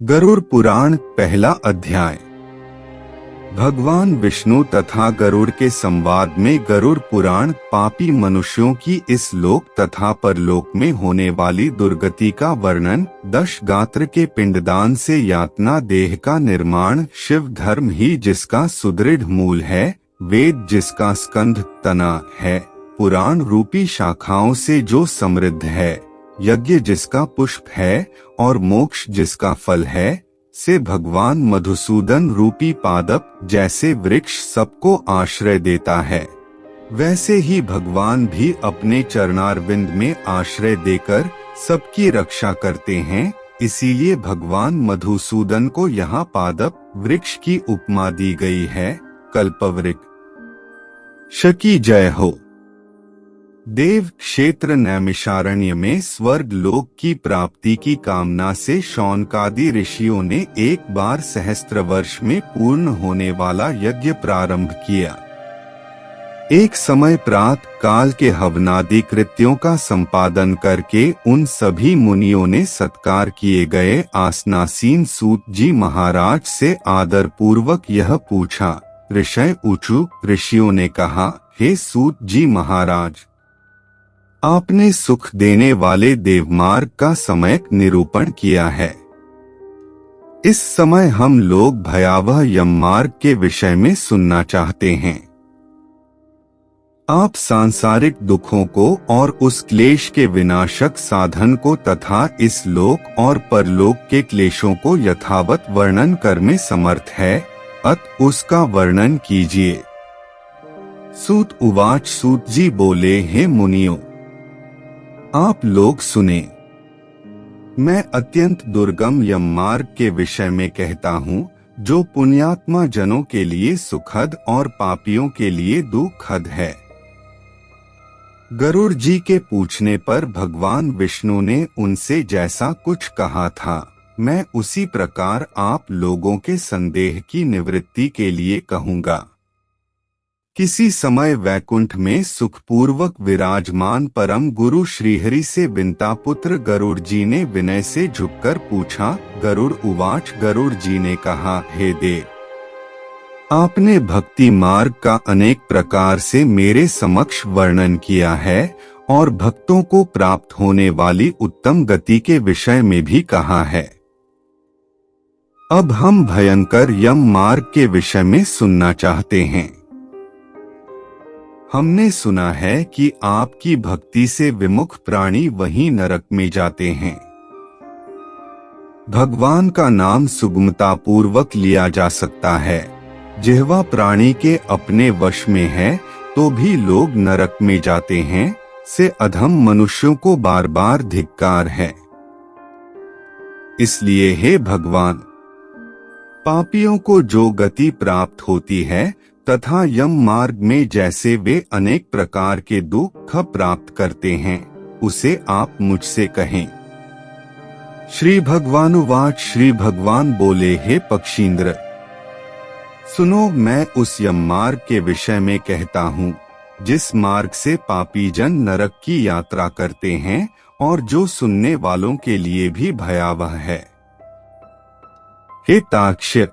गरुड़ पुराण पहला अध्याय। भगवान विष्णु तथा गरुड़ के संवाद में गरुड़ पुराण पापी मनुष्यों की इस लोक तथा परलोक में होने वाली दुर्गति का वर्णन, 10 गात्र के पिंडदान से यातना देह का निर्माण, शिव धर्म ही जिसका सुदृढ़ मूल है, वेद जिसका स्कंध तना है, पुराण रूपी शाखाओं से जो समृद्ध है, यज्ञ जिसका पुष्प है और मोक्ष जिसका फल है, से भगवान मधुसूदन रूपी पादप जैसे वृक्ष सबको आश्रय देता है, वैसे ही भगवान भी अपने चरणारविंद में आश्रय देकर सबकी रक्षा करते हैं। इसीलिए भगवान मधुसूदन को यहाँ पादप वृक्ष की उपमा दी गई है। कल्पवृक्ष की जय हो। देव क्षेत्र नैमिषारण्य में स्वर्ग लोक की प्राप्ति की कामना से शौनकादि ऋषियों ने एक बार सहस्त्र वर्ष में पूर्ण होने वाला यज्ञ प्रारंभ किया। एक समय प्रात काल के हवनादि कृत्यों का संपादन करके उन सभी मुनियों ने सत्कार किए गए आसनासीन सूत जी महाराज से आदर पूर्वक यह पूछा। ऋषय ऊचु ऋषियों ने कहा, हे सूत जी महाराज, आपने सुख देने वाले देवमार्ग का सम्यक निरूपण किया है। इस समय हम लोग भयावह यम मार्ग के विषय में सुनना चाहते हैं। आप सांसारिक दुखों को और उस क्लेश के विनाशक साधन को तथा इस लोक और परलोक के क्लेशों को यथावत वर्णन कर में समर्थ है, अत उसका वर्णन कीजिए। सूत उवाच सूत जी बोले, हे मुनियों, आप लोग सुने। मैं अत्यंत दुर्गम यम मार्ग के विषय में कहता हूँ, जो पुण्यात्मा जनों के लिए सुखद और पापियों के लिए दुखद है। गरुड़ जी के पूछने पर भगवान विष्णु ने उनसे जैसा कुछ कहा था, मैं उसी प्रकार आप लोगों के संदेह की निवृत्ति के लिए कहूँगा। किसी समय वैकुंठ में सुखपूर्वक विराजमान परम गुरु श्रीहरि से विंता पुत्र गरुड़ जी ने विनय से झुककर पूछा। गरुड़ उवाच गरुड़ जी ने कहा, हे देव, आपने भक्ति मार्ग का अनेक प्रकार से मेरे समक्ष वर्णन किया है और भक्तों को प्राप्त होने वाली उत्तम गति के विषय में भी कहा है। अब हम भयंकर यम मार्ग के विषय में सुनना चाहते हैं। हमने सुना है कि आपकी भक्ति से विमुख प्राणी वहीं नरक में जाते हैं। भगवान का नाम सुगमता पूर्वक लिया जा सकता है। जिह्वा प्राणी के अपने वश में है तो भी लोग नरक में जाते हैं, से अधम मनुष्यों को बार बार धिक्कार है। इसलिए हे भगवान, पापियों को जो गति प्राप्त होती है तथा यम मार्ग में जैसे वे अनेक प्रकार के दुख प्राप्त करते हैं, उसे आप मुझसे कहें। श्री भगवानुवाच श्री भगवान बोले, हे पक्षींद्र, सुनो, मैं उस यम मार्ग के विषय में कहता हूँ, जिस मार्ग से पापी जन नरक की यात्रा करते हैं और जो सुनने वालों के लिए भी भयावह है। हे ताक्ष्य,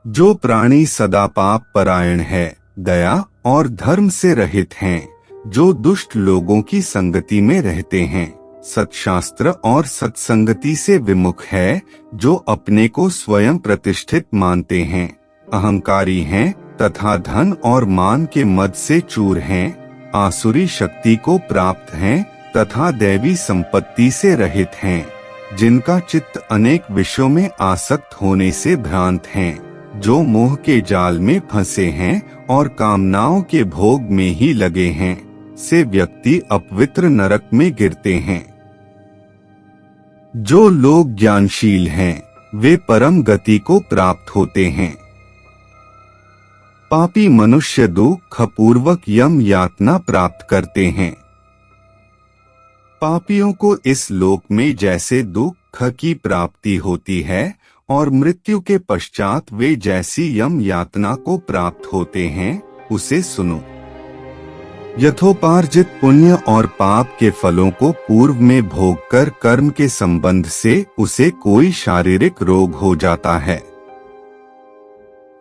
जो प्राणी सदा पाप परायण है, दया और धर्म से रहित हैं, जो दुष्ट लोगों की संगति में रहते हैं, सत्शास्त्र और सत्संगति से विमुख है, जो अपने को स्वयं प्रतिष्ठित मानते हैं, अहंकारी हैं तथा धन और मान के मद से चूर हैं, आसुरी शक्ति को प्राप्त हैं तथा दैवी संपत्ति से रहित हैं, जिनका चित्त अनेक विषयों में आसक्त होने से भ्रांत हैं, जो मोह के जाल में फंसे हैं और कामनाओं के भोग में ही लगे हैं, से व्यक्ति अपवित्र नरक में गिरते हैं। जो लोग ज्ञानशील हैं, वे परम गति को प्राप्त होते हैं। पापी मनुष्य दुख पूर्वक यम यातना प्राप्त करते हैं। पापियों को इस लोक में जैसे दुख की प्राप्ति होती है और मृत्यु के पश्चात वे जैसी यम यातना को प्राप्त होते हैं, उसे सुनो। यथोपार्जित पुण्य और पाप के फलों को पूर्व में भोग कर कर्म के संबंध से उसे कोई शारीरिक रोग हो जाता है।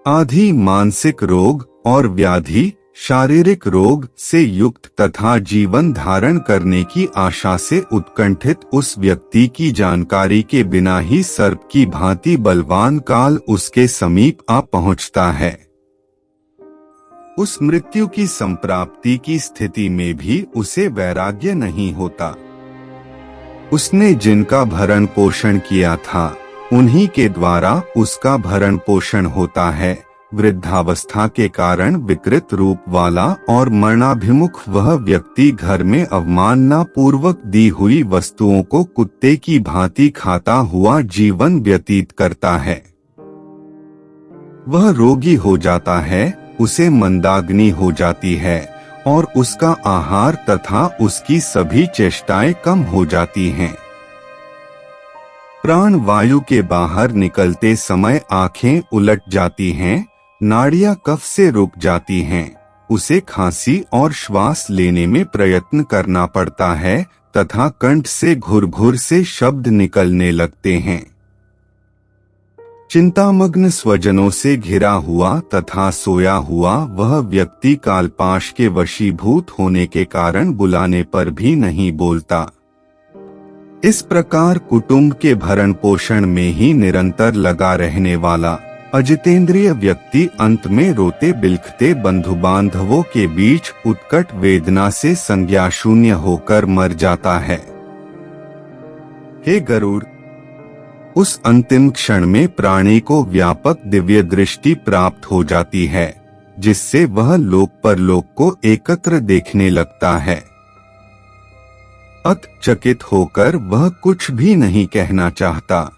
आदि मानसिक रोग और व्याधि शारीरिक रोग से युक्त तथा जीवन धारण करने की आशा से उत्कंठित उस व्यक्ति की जानकारी के बिना ही सर्प की भांति बलवान काल उसके समीप आ पहुंचता है। उस मृत्यु की संप्राप्ति की स्थिति में भी उसे वैराग्य नहीं होता। उसने जिनका भरण पोषण किया था उन्हीं के द्वारा उसका भरण पोषण होता है। वृद्धावस्था के कारण विकृत रूप वाला और मरणाभिमुख वह व्यक्ति घर में अवमानना पूर्वक दी हुई वस्तुओं को कुत्ते की भांति खाता हुआ जीवन व्यतीत करता है। वह रोगी हो जाता है, उसे मंदाग्नि हो जाती है और उसका आहार तथा उसकी सभी चेष्टाएं कम हो जाती हैं। प्राण वायु के बाहर निकलते समय आंखें उलट जाती हैं, नाड़ियां कफ से रुक जाती हैं, उसे खांसी और श्वास लेने में प्रयत्न करना पड़ता है तथा कंठ से घुर-घुर से शब्द निकलने लगते हैं। चिंतामग्न स्वजनों से घिरा हुआ तथा सोया हुआ वह व्यक्ति कालपाश के वशीभूत होने के कारण बुलाने पर भी नहीं बोलता। इस प्रकार कुटुंब के भरण पोषण में ही निरंतर लगा रहने वाला अजितेंद्रिय व्यक्ति अंत में रोते बिलखते बंधु बांधवों के बीच उत्कट वेदना से संज्ञा शून्य होकर मर जाता है। हे गरुड़, उस अंतिम क्षण में प्राणी को व्यापक दिव्य दृष्टि प्राप्त हो जाती है, जिससे वह लोक परलोक को एकत्र देखने लगता है। अत चकित होकर वह कुछ भी नहीं कहना चाहता।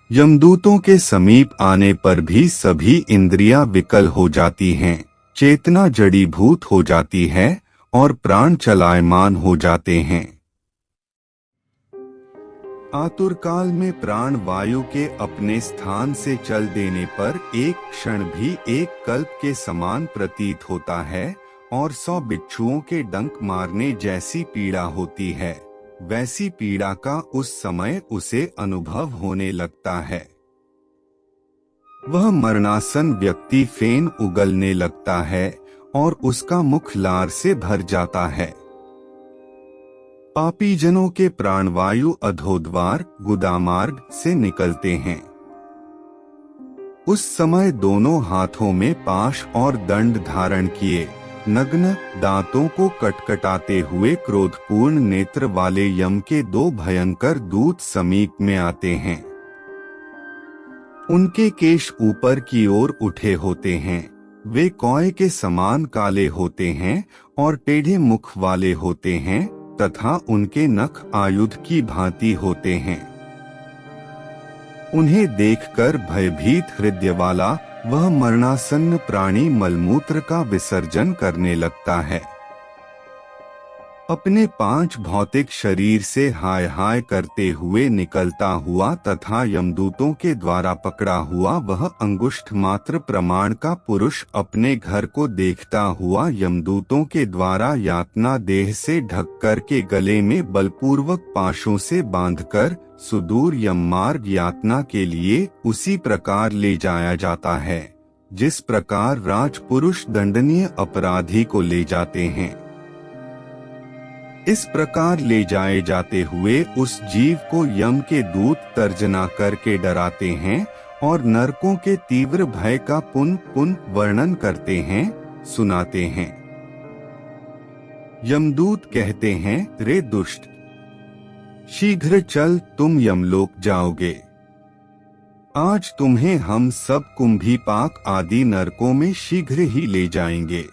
यमदूतों के समीप आने पर भी सभी इंद्रियां विकल हो जाती हैं, चेतना जड़ीभूत हो जाती है और प्राण चलायमान हो जाते हैं। आतुर काल में प्राण वायु के अपने स्थान से चल देने पर एक क्षण भी एक कल्प के समान प्रतीत होता है और 100 बिच्छुओं के डंक मारने जैसी पीड़ा होती है। वैसी पीड़ा का उस समय उसे अनुभव होने लगता है। वह मरणासन व्यक्ति फेन उगलने लगता है और उसका मुख लार से भर जाता है। पापी जनों के प्राणवायु अधोद्वार गुदामार्ग से निकलते हैं। उस समय दोनों हाथों में पाश और दंड धारण किए नग्न दांतों को कटकटाते हुए क्रोधपूर्ण नेत्र वाले यम के 2 भयंकर दूत समीप में आते हैं। उनके केश ऊपर की ओर उठे होते हैं, वे कौए के समान काले होते हैं और टेढ़े मुख वाले होते हैं तथा उनके नख आयुध की भांति होते हैं। उन्हें देखकर भयभीत हृदय वाला वह मरणासन्न प्राणी मलमूत्र का विसर्जन करने लगता है। अपने 5 भौतिक शरीर से हाय हाय करते हुए निकलता हुआ तथा यमदूतों के द्वारा पकड़ा हुआ वह अंगुष्ठ मात्र प्रमाण का पुरुष अपने घर को देखता हुआ यमदूतों के द्वारा यातना देह से ढककर के गले में बलपूर्वक पाशों से बांधकर सुदूर यम मार्ग यातना के लिए उसी प्रकार ले जाया जाता है, जिस प्रकार राजपुरुष दंडनीय अपराधी को ले जाते हैं। इस प्रकार ले जाए जाते हुए उस जीव को यम के दूत तर्जना करके डराते हैं और नरकों के तीव्र भय का पुन वर्णन करते हैं, सुनाते हैं। यमदूत कहते हैं, रे दुष्ट, शीघ्र चल, तुम यमलोक जाओगे। आज तुम्हें हम सब कुंभीपाक आदि नरकों में शीघ्र ही ले जाएंगे।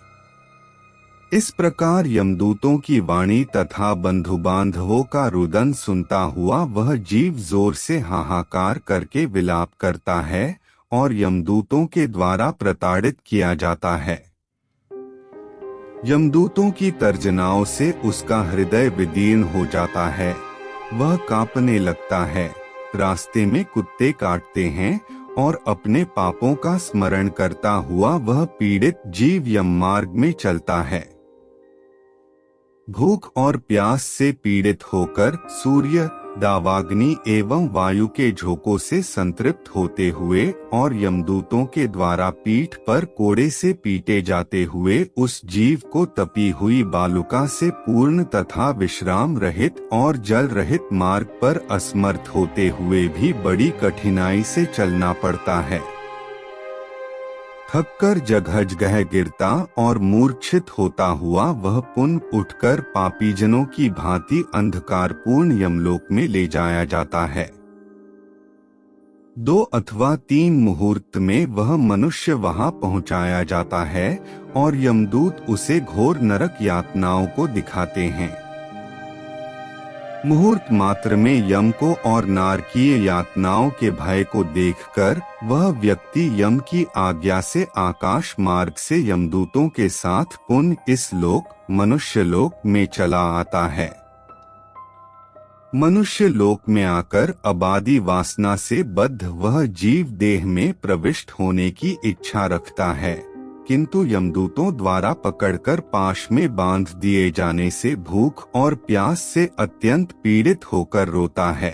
इस प्रकार यमदूतों की वाणी तथा बंधु बांधवों का रुदन सुनता हुआ वह जीव जोर से हाहाकार करके विलाप करता है और यमदूतों के द्वारा प्रताड़ित किया जाता है। यमदूतों की तर्जनाओं से उसका हृदय विदीर्ण हो जाता है, वह कांपने लगता है। रास्ते में कुत्ते काटते हैं और अपने पापों का स्मरण करता हुआ वह पीड़ित जीव यम मार्ग में चलता है। भूख और प्यास से पीड़ित होकर सूर्य, दावाग्नि एवं वायु के झोंकों से संतृप्त होते हुए और यमदूतों के द्वारा पीठ पर कोड़े से पीटे जाते हुए उस जीव को तपी हुई बालुका से पूर्ण तथा विश्राम रहित और जल रहित मार्ग पर असमर्थ होते हुए भी बड़ी कठिनाई से चलना पड़ता है। थककर जगह गिरता और मूर्छित होता हुआ वह पुनः उठकर पापीजनों की भांति अंधकारपूर्ण यमलोक में ले जाया जाता है। 2 अथवा 3 मुहूर्त में वह मनुष्य वहां पहुंचाया जाता है और यमदूत उसे घोर नरक यातनाओं को दिखाते हैं। मुहूर्त मात्र में यम को और नारकीय यातनाओं के भय को देखकर वह व्यक्ति यम की आज्ञा से आकाश मार्ग से यमदूतों के साथ पुनः इस लोक मनुष्य लोक में चला आता है। मनुष्य लोक में आकर अबादी वासना से बद्ध वह जीव देह में प्रविष्ट होने की इच्छा रखता है, किंतु यमदूतों द्वारा पकड़कर पाश में बांध दिए जाने से भूख और प्यास से अत्यंत पीड़ित होकर रोता है।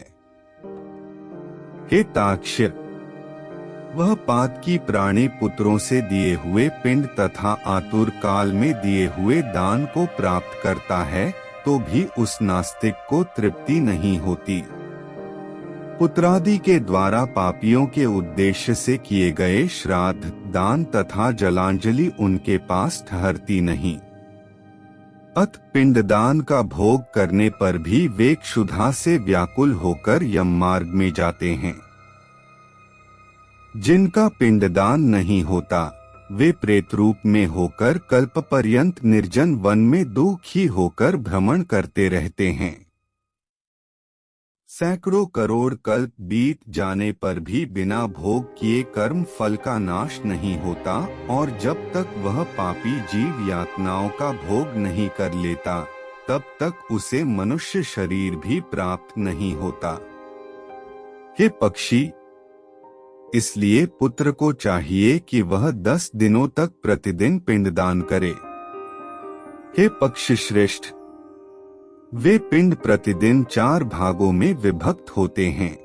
हे ताक्ष्य, वह पातकी प्राणी पुत्रों से दिए हुए पिंड तथा आतुर काल में दिए हुए दान को प्राप्त करता है तो भी उस नास्तिक को तृप्ति नहीं होती। पुत्रादि के द्वारा पापियों के उद्देश्य से किए गए श्राद्ध, दान तथा जलांजलि उनके पास ठहरती नहीं। अत पिंडदान का भोग करने पर भी वे क्षुधा से व्याकुल होकर यम मार्ग में जाते हैं। जिनका पिंडदान नहीं होता वे प्रेत रूप में होकर कल्प पर्यंत निर्जन वन में दुखी होकर भ्रमण करते रहते हैं। सैकड़ों करोड़ कल्प बीत जाने पर भी बिना भोग किए कर्म फल का नाश नहीं होता और जब तक वह पापी जीव यातनाओं का भोग नहीं कर लेता तब तक उसे मनुष्य शरीर भी प्राप्त नहीं होता। हे पक्षी, इसलिए पुत्र को चाहिए कि वह 10 दिनों तक प्रतिदिन पिंडदान करे। हे पक्षी श्रेष्ठ, वे पिंड प्रतिदिन 4 भागों में विभक्त होते हैं।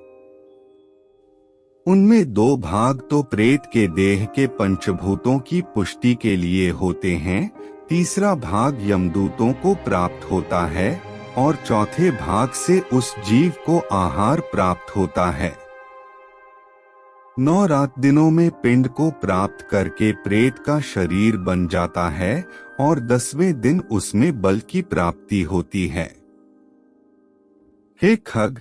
उनमें 2 भाग तो प्रेत के देह के पंचभूतों की पुष्टि के लिए होते हैं, तीसरा भाग यमदूतों को प्राप्त होता है और चौथे भाग से उस जीव को आहार प्राप्त होता है। 9 रात दिनों में पिंड को प्राप्त करके प्रेत का शरीर बन जाता है और 10वें दिन उसमें बल की प्राप्ति होती है। हे खग,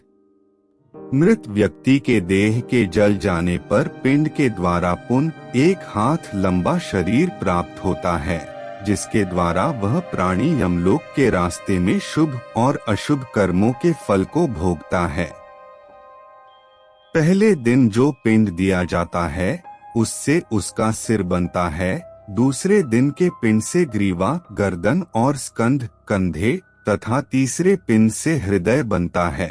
मृत व्यक्ति के देह के जल जाने पर पिंड के द्वारा पुनः 1 हाथ लंबा शरीर प्राप्त होता है, जिसके द्वारा वह प्राणी यमलोक के रास्ते में शुभ और अशुभ कर्मों के फल को भोगता है। पहले दिन जो पिंड दिया जाता है उससे उसका सिर बनता है, दूसरे दिन के पिंड से ग्रीवा, गर्दन और स्कंध, कंधे तथा तीसरे पिंड से हृदय बनता है।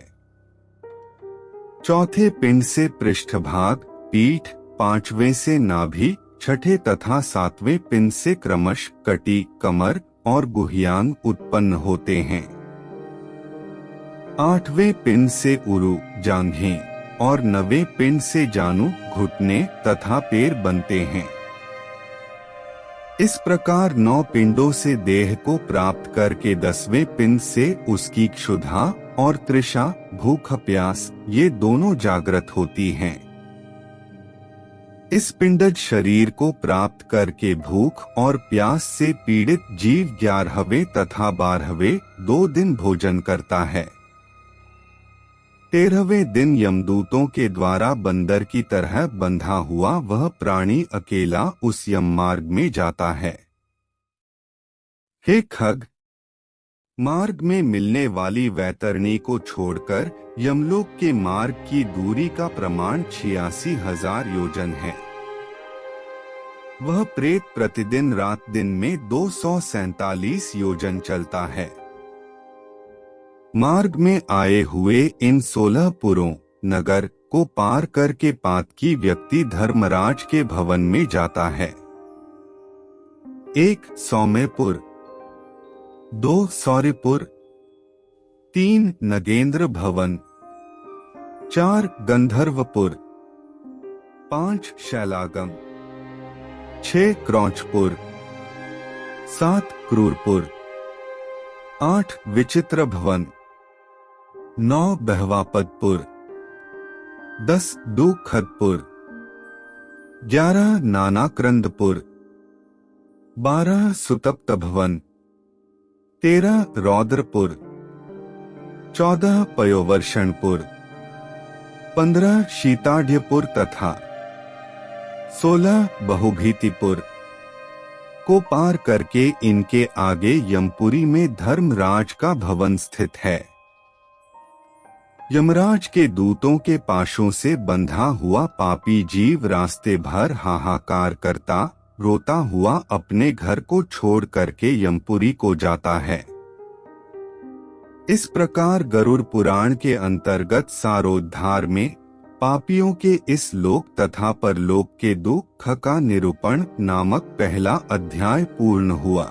चौथे पिंड से पृष्ठभाग, पीठ, 5वें से नाभि, 6ठे तथा 7वें पिंड से क्रमश कटी, कमर और गुह्यांग उत्पन्न होते हैं। 8वें पिंड से उरु, जांघें और 9वें पिंड से जानु, घुटने तथा पैर बनते हैं। इस प्रकार 9 पिंडों से देह को प्राप्त करके 10वें पिंड से उसकी क्षुधा और तृषा, भूख प्यास ये दोनों जागृत होती हैं। इस पिंडज शरीर को प्राप्त करके भूख और प्यास से पीड़ित जीव 11वें तथा 12वें 2 दिन भोजन करता है। 13वें दिन यमदूतों के द्वारा बंदर की तरह बंधा हुआ वह प्राणी अकेला उस यम मार्ग में जाता है। हे खग, मार्ग में मिलने वाली वैतरणी को छोड़कर यमलोक के मार्ग की दूरी का प्रमाण 86,000 योजन है। वह प्रेत प्रतिदिन रात दिन में 247 योजन चलता है। मार्ग में आए हुए इन 16 पुरों, नगर को पार करके पातकी व्यक्ति धर्मराज के भवन में जाता है। 1 सौम्यपुर, 2 सौरिपुर, 3 नगेंद्र भवन, 4 गंधर्वपुर, 5 शैलागम, 6 क्रौंचपुर, 7 क्रूरपुर, 8 विचित्र भवन, 9 बहवापतपुर, 10 दूखदपुर, 11 नानाक्रंदपुर, 12 सुतप्त भवन, 13 रौद्रपुर, 14 पयोवर्षणपुर, 15 शीताढ्यपुर तथा 16 बहुभीतिपुर को पार करके इनके आगे यमपुरी में धर्मराज का भवन स्थित है। यमराज के दूतों के पाशों से बंधा हुआ पापी जीव रास्ते भर हाहाकार करता रोता हुआ अपने घर को छोड़ करके यमपुरी को जाता है। इस प्रकार गरुड़ पुराण के अंतर्गत सारोद्धार में पापियों के इस लोक तथा परलोक के दुख का निरूपण नामक पहला अध्याय पूर्ण हुआ।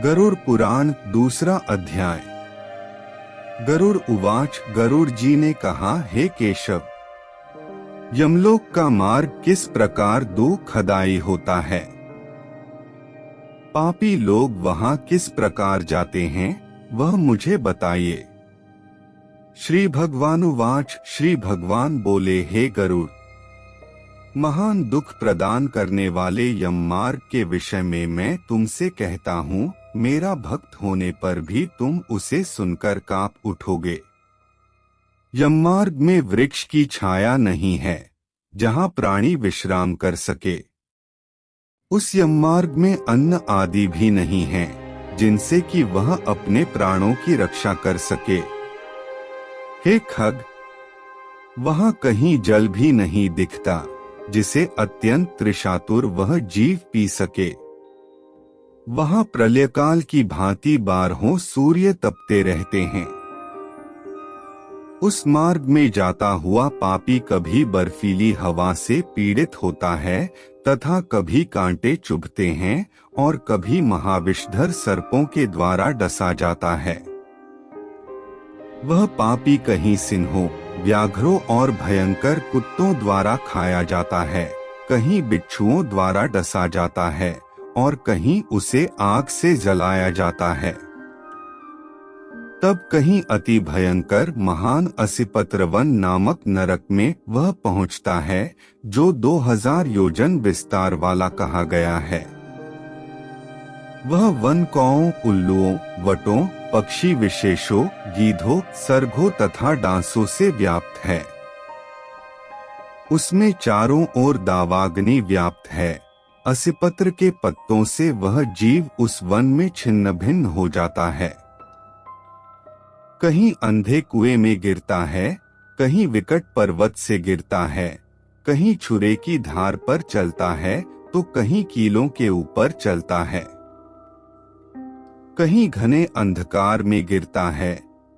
गरुड़ पुराण दूसरा अध्याय। गरुड़ उवाच, गरुड़ जी ने कहा, हे केशव, यमलोक का मार्ग किस प्रकार दुखदायी होता है? पापी लोग वहां किस प्रकार जाते हैं, वह मुझे बताइए। श्री भगवानुवाच, श्री भगवान बोले, हे गरुड़, महान दुख प्रदान करने वाले यम मार्ग के विषय में मैं तुमसे कहता हूँ, मेरा भक्त होने पर भी तुम उसे सुनकर कांप उठोगे। यम मार्ग में वृक्ष की छाया नहीं है जहाँ प्राणी विश्राम कर सके। उस यम मार्ग में अन्न आदि भी नहीं है जिनसे कि वह अपने प्राणों की रक्षा कर सके। हे खग, वहां कहीं जल भी नहीं दिखता जिसे अत्यंत तृषातुर वह जीव पी सके। वहां प्रलयकाल की भांति बारहों सूर्य तपते रहते हैं। उस मार्ग में जाता हुआ पापी कभी बर्फीली हवा से पीड़ित होता है तथा कभी कांटे चुभते हैं और कभी महाविषधर सर्पों के द्वारा डसा जाता है। वह पापी कहीं सिंहों, व्याघ्रों और भयंकर कुत्तों द्वारा खाया जाता है, कहीं बिच्छुओं द्वारा डसा जाता है और कहीं उसे आग से जलाया जाता है। तब कहीं अति भयंकर महान असिपत्रवन नामक नरक में वह पहुंचता है, जो 2000 योजन विस्तार वाला कहा गया है। वह वन कौओं, उल्लुओं, वटों, पक्षी विशेषों, गीधों, सर्गों तथा डांसों से व्याप्त है। उसमें चारों ओर दावाग्नि व्याप्त है। असिपत्र के पत्तों से वह जीव उस वन में छिन्न भिन्न हो जाता है। कहीं अंधे कुएं में गिरता है, कहीं विकट पर्वत से गिरता है, कहीं छुरे की धार पर चलता है तो कहीं कीलों के ऊपर चलता है। कहीं घने अंधकार में गिरता है,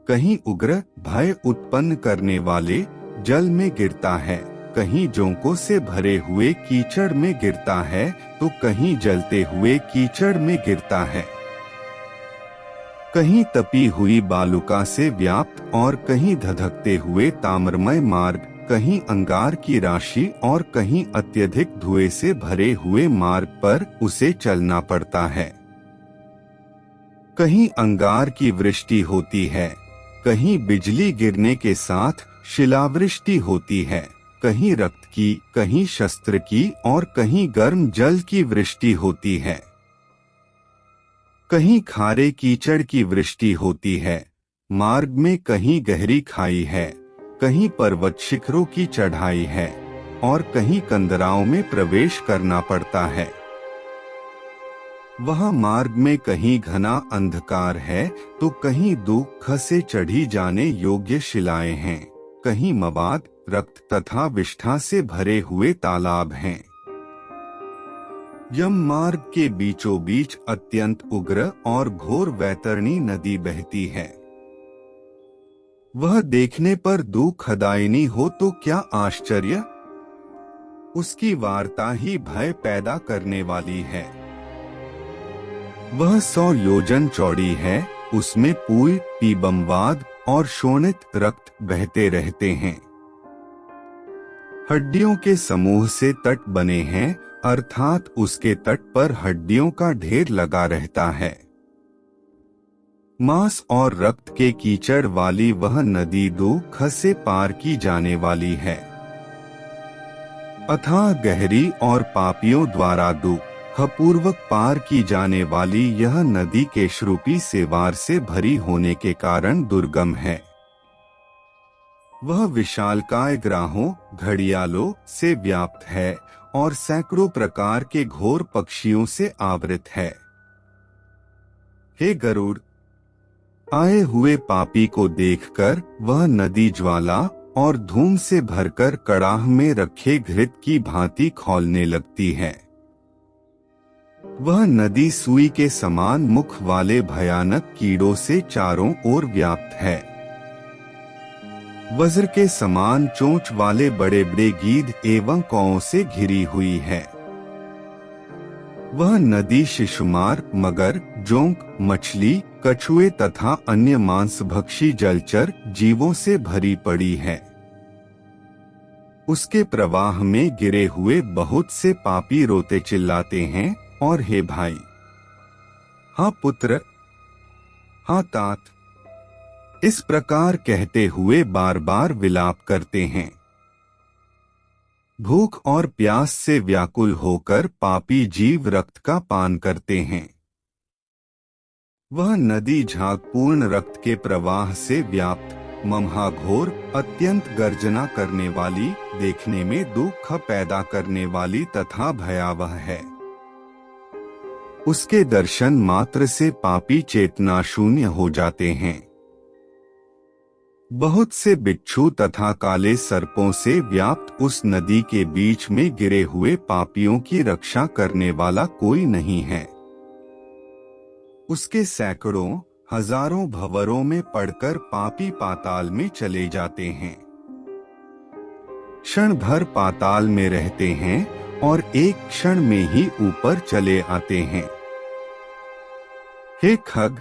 कहीं उग्र भय उत्पन्न करने वाले जल में गिरता है, कहीं जोंकों से भरे हुए कीचड़ में गिरता है तो कहीं जलते हुए कीचड़ में गिरता है। कहीं तपी हुई बालुका से व्याप्त और कहीं धधकते हुए ताम्रमय मार्ग, कहीं अंगार की राशि और कहीं अत्यधिक धुएं से भरे हुए मार्ग पर उसे चलना पड़ता है। कहीं अंगार की वृष्टि होती है, कहीं बिजली गिरने के साथ शिलावृष्टि होती है, कहीं रक्त की, कहीं शस्त्र की और कहीं गर्म जल की वृष्टि होती है। कहीं खारे कीचड़ की वृष्टि होती है। मार्ग में कहीं गहरी खाई है, कहीं पर्वत शिखरों की चढ़ाई है और कहीं कंदराओं में प्रवेश करना पड़ता है। वहाँ मार्ग में कहीं घना अंधकार है तो कहीं दुख से चढ़ी जाने योग्य शिलाएं हैं, कहीं मवाद, रक्त तथा विष्ठा से भरे हुए तालाब हैं। यम मार्ग के बीचों बीच अत्यंत उग्र और घोर वैतरणी नदी बहती है। वह देखने पर दुखदायिनी हो तो क्या आश्चर्य, उसकी वार्ता ही भय पैदा करने वाली है। वह 100 योजन चौड़ी है, उसमें पूय, पीबमवाद और शोणित रक्त बहते रहते हैं। हड्डियों के समूह से तट बने हैं, अर्थात उसके तट पर हड्डियों का ढेर लगा रहता है। मांस और रक्त के कीचड़ वाली वह नदी दुख से पार की जाने वाली है। अथाह गहरी और पापियों द्वारा दुखपूर्वक पार की जाने वाली यह नदी के श्रूपी सेवार से भरी होने के कारण दुर्गम है। वह विशालकाय ग्राहों, घड़ियालों से व्याप्त है और सैकड़ों प्रकार के घोर पक्षियों से आवृत है। हे गरुड़, आए हुए पापी को देखकर वह नदी ज्वाला और धूम से भरकर कड़ाह में रखे घृत की भांति खौलने लगती है। वह नदी सुई के समान मुख वाले भयानक कीड़ों से चारों ओर व्याप्त है। वज्र के समान चोंच वाले बड़े बड़े गीध एवं कौओं से घिरी हुई है। वह नदी शिशुमार, मगर, जोंक, मछली, कछुए तथा अन्य मांसभक्षी जलचर जीवों से भरी पड़ी है। उसके प्रवाह में गिरे हुए बहुत से पापी रोते चिल्लाते हैं और हे भाई, हाँ पुत्र, हाँ तात, इस प्रकार कहते हुए बार बार विलाप करते हैं। भूख और प्यास से व्याकुल होकर पापी जीव रक्त का पान करते हैं। वह नदी झागपूर्ण रक्त के प्रवाह से व्याप्त, ममहाघोर, अत्यंत गर्जना करने वाली, देखने में दुख पैदा करने वाली तथा भयावह है। उसके दर्शन मात्र से पापी चेतना शून्य हो जाते हैं। बहुत से बिच्छू तथा काले सर्पों से व्याप्त उस नदी के बीच में गिरे हुए पापियों की रक्षा करने वाला कोई नहीं है। उसके सैकड़ों, हजारों भंवरों में पड़कर पापी पाताल में चले जाते हैं। क्षण भर पाताल में रहते हैं और एक क्षण में ही ऊपर चले आते हैं। हे खग,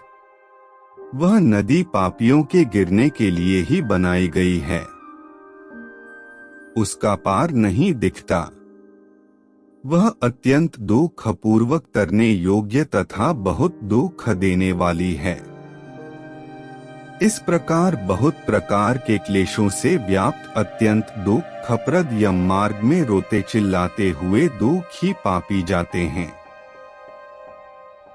वह नदी पापियों के गिरने के लिए ही बनाई गई है। उसका पार नहीं दिखता। वह अत्यंत दुखपूर्वक तरने योग्य तथा बहुत दुख देने वाली है। इस प्रकार बहुत प्रकार के क्लेशों से व्याप्त अत्यंत दुखप्रद यम मार्ग में रोते चिल्लाते हुए दुखी पापी जाते हैं।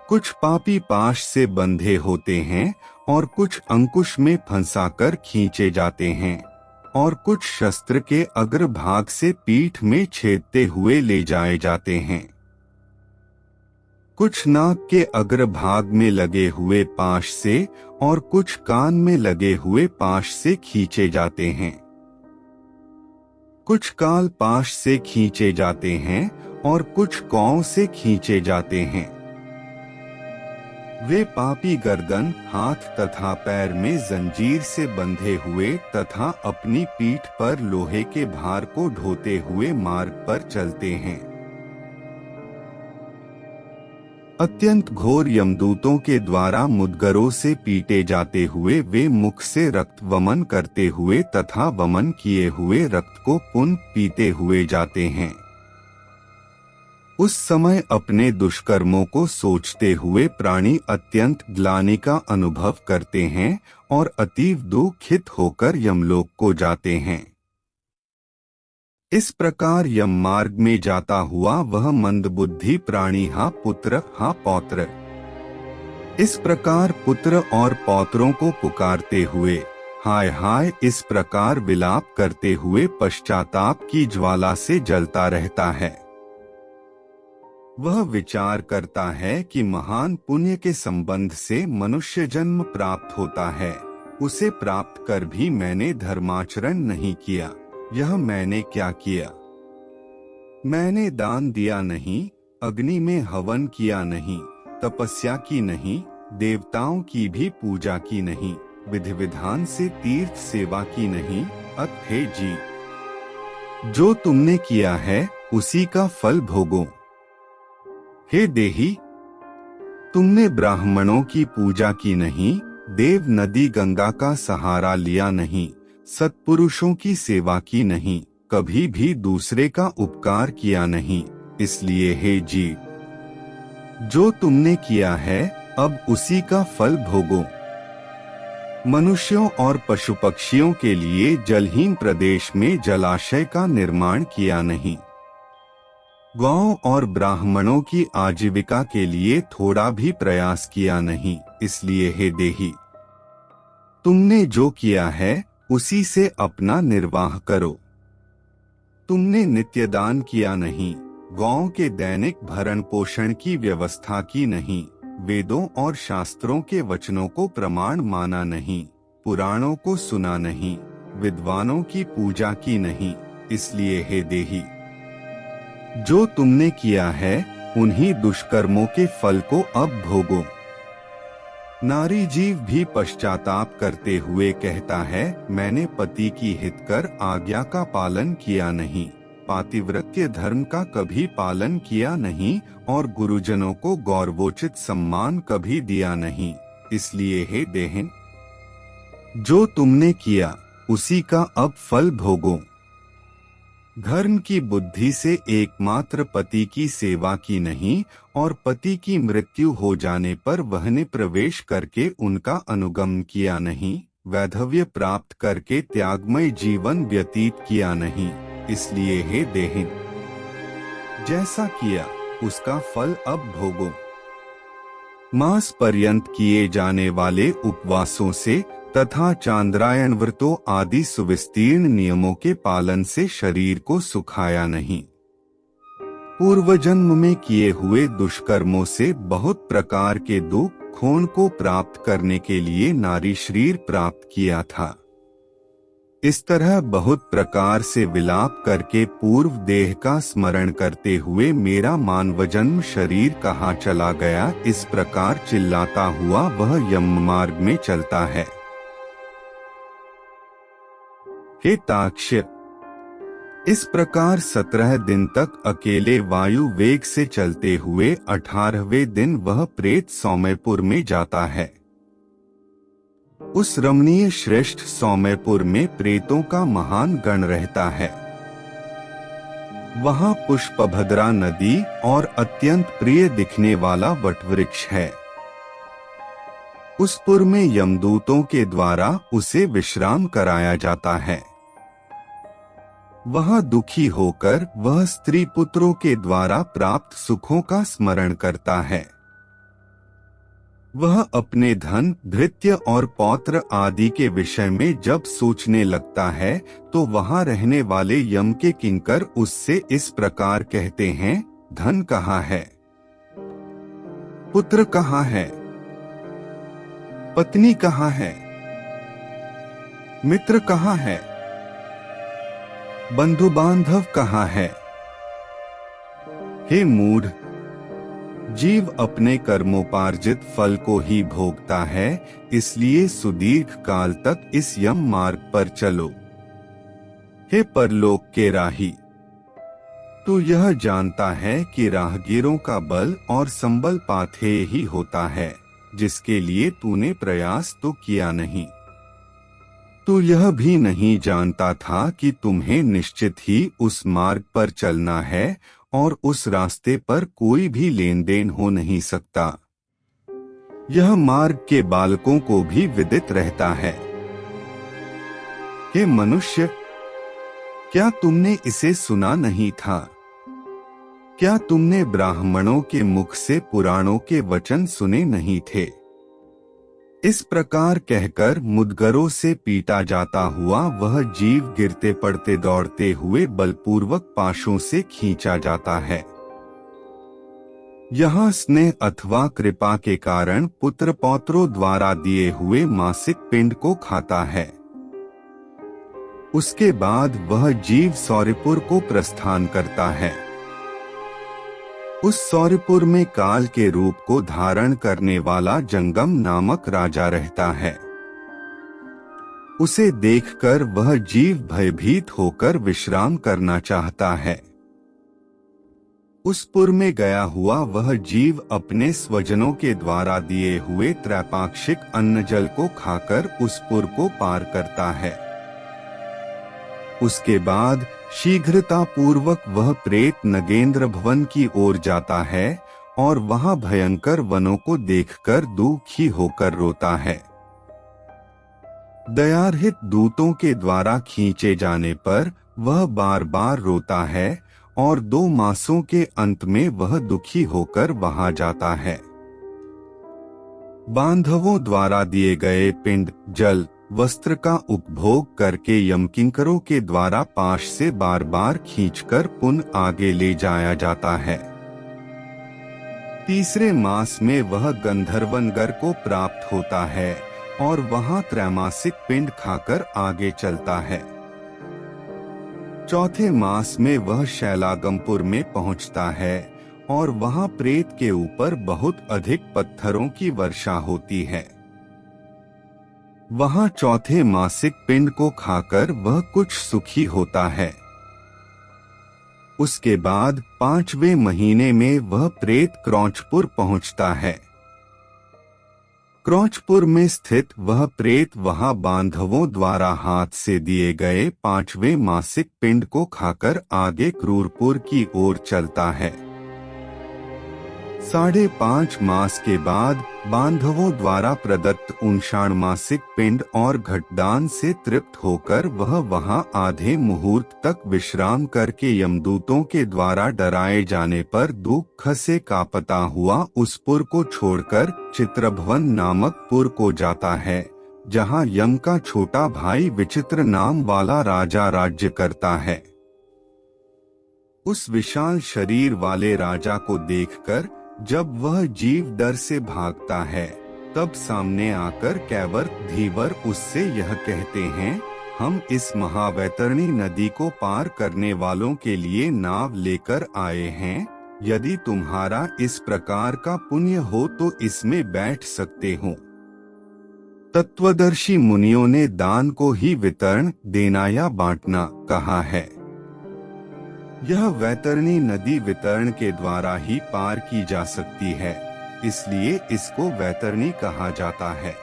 कुछ पापी पाश से बंधे होते हैं और कुछ अंकुश में फंसाकर खींचे जाते हैं और कुछ शस्त्र के अग्रभाग से पीठ में छेदते हुए ले जाए जाते हैं। कुछ नाक के अग्रभाग में लगे हुए पाश से और कुछ कान में लगे हुए पाश से खींचे जाते हैं। कुछ काल पाश से खींचे जाते हैं और कुछ कौओं से खींचे जाते हैं। वे पापी गर्दन, हाथ तथा पैर में जंजीर से बंधे हुए तथा अपनी पीठ पर लोहे के भार को ढोते हुए मार्ग पर चलते हैं। अत्यंत घोर यमदूतों के द्वारा मुद्गरों से पीटे जाते हुए वे मुख से रक्त वमन करते हुए तथा वमन किए हुए रक्त को पुनः पीते हुए जाते हैं। उस समय अपने दुष्कर्मों को सोचते हुए प्राणी अत्यंत ग्लानि का अनुभव करते हैं और अतीव दुखित होकर यमलोक को जाते हैं। इस प्रकार यम मार्ग में जाता हुआ वह मंदबुद्धि प्राणी हा पुत्र हा पौत्र, इस प्रकार पुत्र और पौत्रों को पुकारते हुए हाय हाय इस प्रकार विलाप करते हुए पश्चाताप की ज्वाला से जलता रहता है। वह विचार करता है कि महान पुण्य के संबंध से मनुष्य जन्म प्राप्त होता है, उसे प्राप्त कर भी मैंने धर्माचरण नहीं किया। यह मैंने क्या किया? मैंने दान दिया नहीं, अग्नि में हवन किया नहीं, तपस्या की नहीं, देवताओं की भी पूजा की नहीं, विधि विधान से तीर्थ सेवा की नहीं। अत हे जी, जो तुमने किया है उसी का फल भोगो। हे देही, तुमने ब्राह्मणों की पूजा की नहीं, देव नदी गंगा का सहारा लिया नहीं, सत्पुरुषों की सेवा की नहीं, कभी भी दूसरे का उपकार किया नहीं। इसलिए हे जीव, जो तुमने किया है अब उसी का फल भोगो। मनुष्यों और पशु पक्षियों के लिए जलहीन प्रदेश में जलाशय का निर्माण किया नहीं। गौओं और ब्राह्मणों की आजीविका के लिए थोड़ा भी प्रयास किया नहीं। इसलिए हे देही, तुमने जो किया है उसी से अपना निर्वाह करो। तुमने नित्यदान किया नहीं, गौओं के दैनिक भरण पोषण की व्यवस्था की नहीं, वेदों और शास्त्रों के वचनों को प्रमाण माना नहीं, पुराणों को सुना नहीं, विद्वानों की पूजा की नहीं। इसलिए हे देही, जो तुमने किया है उन्हीं दुष्कर्मों के फल को अब भोगो। नारी जीव भी पश्चाताप करते हुए कहता है, मैंने पति की हितकर आज्ञा का पालन किया नहीं, पातिव्रत्य धर्म का कभी पालन किया नहीं और गुरुजनों को गौरवोचित सम्मान कभी दिया नहीं। इसलिए हे देहिन, जो तुमने किया उसी का अब फल भोगो। धर्म की बुद्धि से एकमात्र पति की सेवा की नहीं और पति की मृत्यु हो जाने पर वहने प्रवेश करके उनका अनुगमन किया नहीं, वैधव्य प्राप्त करके त्यागमय जीवन व्यतीत किया नहीं। इसलिए हे देहिन, जैसा किया उसका फल अब भोगो। मास पर्यंत किए जाने वाले उपवासों से तथा चांद्रायण व्रतों आदि सुविस्तीर्ण नियमों के पालन से शरीर को सुखाया नहीं। पूर्व जन्म में किए हुए दुष्कर्मों से बहुत प्रकार के दुख खून को प्राप्त करने के लिए नारी शरीर प्राप्त किया था। इस तरह बहुत प्रकार से विलाप करके पूर्व देह का स्मरण करते हुए मेरा मानव जन्म शरीर कहाँ चला गया, इस प्रकार चिल्लाता हुआ वह यम मार्ग में चलता है। हे ताक्ष्य, इस प्रकार 17 दिन तक अकेले वायु वेग से चलते हुए 18वें दिन वह प्रेत सौम्यपुर में जाता है। उस रमणीय श्रेष्ठ सौम्यपुर में प्रेतों का महान गण रहता है। वहाँ पुष्पभद्रा नदी और अत्यंत प्रिय दिखने वाला वटवृक्ष है। उस पुर में यमदूतों के द्वारा उसे विश्राम कराया जाता है। वह दुखी होकर वह स्त्री पुत्रों के द्वारा प्राप्त सुखों का स्मरण करता है। वह अपने धन, भृत्य और पौत्र आदि के विषय में जब सोचने लगता है तो वहां रहने वाले यम के किंकर उससे इस प्रकार कहते हैं, धन कहाँ है, पुत्र कहाँ है, पत्नी कहाँ है, मित्र कहाँ है, बंधु बांधव कहाँ है। हे मूढ़, जीव अपने कर्मोपार्जित फल को ही भोगता है, इसलिए सुदीर्घ काल तक इस यम मार्ग पर चलो। हे परलोक के राही, तू यह जानता है कि राहगीरों का बल और संबल पाथेय ही होता है, जिसके लिए तूने प्रयास तो किया नहीं। तू यह भी नहीं जानता था कि तुम्हें निश्चित ही उस मार्ग पर चलना है और उस रास्ते पर कोई भी लेन देन हो नहीं सकता। यह मार्ग के बालकों को भी विदित रहता है। हे मनुष्य, क्या तुमने इसे सुना नहीं था? क्या तुमने ब्राह्मणों के मुख से पुराणों के वचन सुने नहीं थे? इस प्रकार कहकर मुदगरों से पीटा जाता हुआ वह जीव गिरते पड़ते दौड़ते हुए बलपूर्वक पाशों से खींचा जाता है। यहाँ स्नेह अथवा कृपा के कारण पुत्र पौत्रों द्वारा दिए हुए मासिक पिंड को खाता है। उसके बाद वह जीव सौरपुर को प्रस्थान करता है। उस सौरपुर में काल के रूप को धारण करने वाला जंगम नामक राजा रहता है। उसे देखकर वह जीव भयभीत होकर विश्राम करना चाहता है। उस पुर में गया हुआ वह जीव अपने स्वजनों के द्वारा दिए हुए त्रैपाक्षिक अन्न जल को खाकर उस पुर को पार करता है। उसके बाद शीघ्रता पूर्वक वह प्रेत नगेंद्र भवन की ओर जाता है और वहां भयंकर वनों को देखकर दुखी होकर रोता है। दयारहित दूतों के द्वारा खींचे जाने पर वह बार बार रोता है और 2 मासों के अंत में वह दुखी होकर वहां जाता है। बांधवों द्वारा दिए गए पिंड, जल, वस्त्र का उपभोग करके यमकिंकरों के द्वारा पाश से बार बार खींचकर पुनः आगे ले जाया जाता है। तीसरे मास में वह गंधर्वनगर को प्राप्त होता है और वहां त्रैमासिक पिंड खाकर आगे चलता है। चौथे मास में वह शैलागमपुर में पहुंचता है और वहां प्रेत के ऊपर बहुत अधिक पत्थरों की वर्षा होती है। वहां चौथे मासिक पिंड को खाकर वह कुछ सुखी होता है। उसके बाद 5वें महीने में वह प्रेत क्रौंचपुर पहुंचता है। क्रौंचपुर में स्थित वह प्रेत वहां बांधवों द्वारा हाथ से दिए गए 5वें मासिक पिंड को खाकर आगे क्रूरपुर की ओर चलता है। 5.5 मास के बाद बांधवों द्वारा प्रदत्त 59 मासिक पिंड और घटदान से तृप्त होकर वह वहां आधे मुहूर्त तक विश्राम करके यमदूतों के द्वारा डराए जाने पर दुख से कांपता हुआ उस पुर को छोड़कर चित्रभवन नामक पुर को जाता है, जहां यम का छोटा भाई विचित्र नाम वाला राजा राज्य करता है। उस विशाल शरीर वाले राजा को देखकर जब वह जीव डर से भागता है, तब सामने आकर कैवर धीवर उससे यह कहते हैं, हम इस महावैतरणी नदी को पार करने वालों के लिए नाव लेकर आए हैं। यदि तुम्हारा इस प्रकार का पुण्य हो तो इसमें बैठ सकते हो। तत्वदर्शी मुनियों ने दान को ही वितरण, देना या बांटना कहा है। यह वैतरणी नदी वितरण के द्वारा ही पार की जा सकती है, इसलिए इसको वैतरणी कहा जाता है।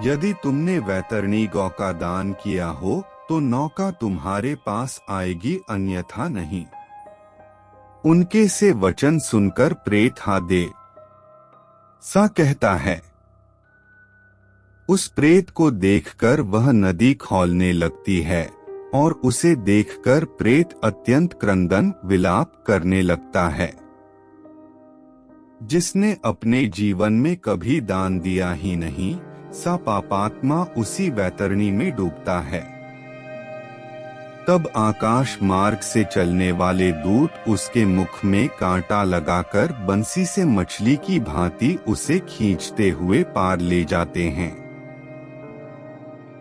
यदि तुमने वैतरणी गौ का दान किया हो तो नौका तुम्हारे पास आएगी, अन्यथा नहीं। उनके से वचन सुनकर प्रेत हा दे सा कहता है। उस प्रेत को देखकर वह नदी खौलने लगती है और उसे देखकर प्रेत अत्यंत क्रंदन विलाप करने लगता है। जिसने अपने जीवन में कभी दान दिया ही नहीं, सा पापात्मा उसी वैतरणी में डूबता है। तब आकाश मार्ग से चलने वाले दूत उसके मुख में कांटा लगाकर बंसी से मछली की भांति उसे खींचते हुए पार ले जाते हैं।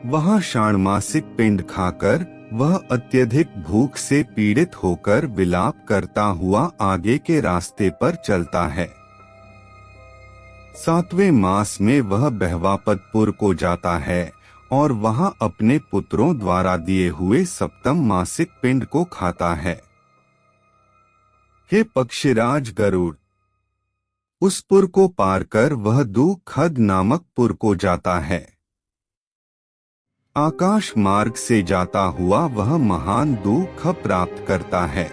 वहां षाण्मासिक पिंड खाकर वह अत्यधिक भूख से पीड़ित होकर विलाप करता हुआ आगे के रास्ते पर चलता है। 7वें मास में वह बहवापतपुर को जाता है और वहां अपने पुत्रों द्वारा दिए हुए 7म मासिक पिंड को खाता है। हे पक्षीराज गरुड़, उस पुर को पार कर वह दुखद नामक पुर को जाता है। आकाश मार्ग से जाता हुआ वह महान दुख प्राप्त करता है।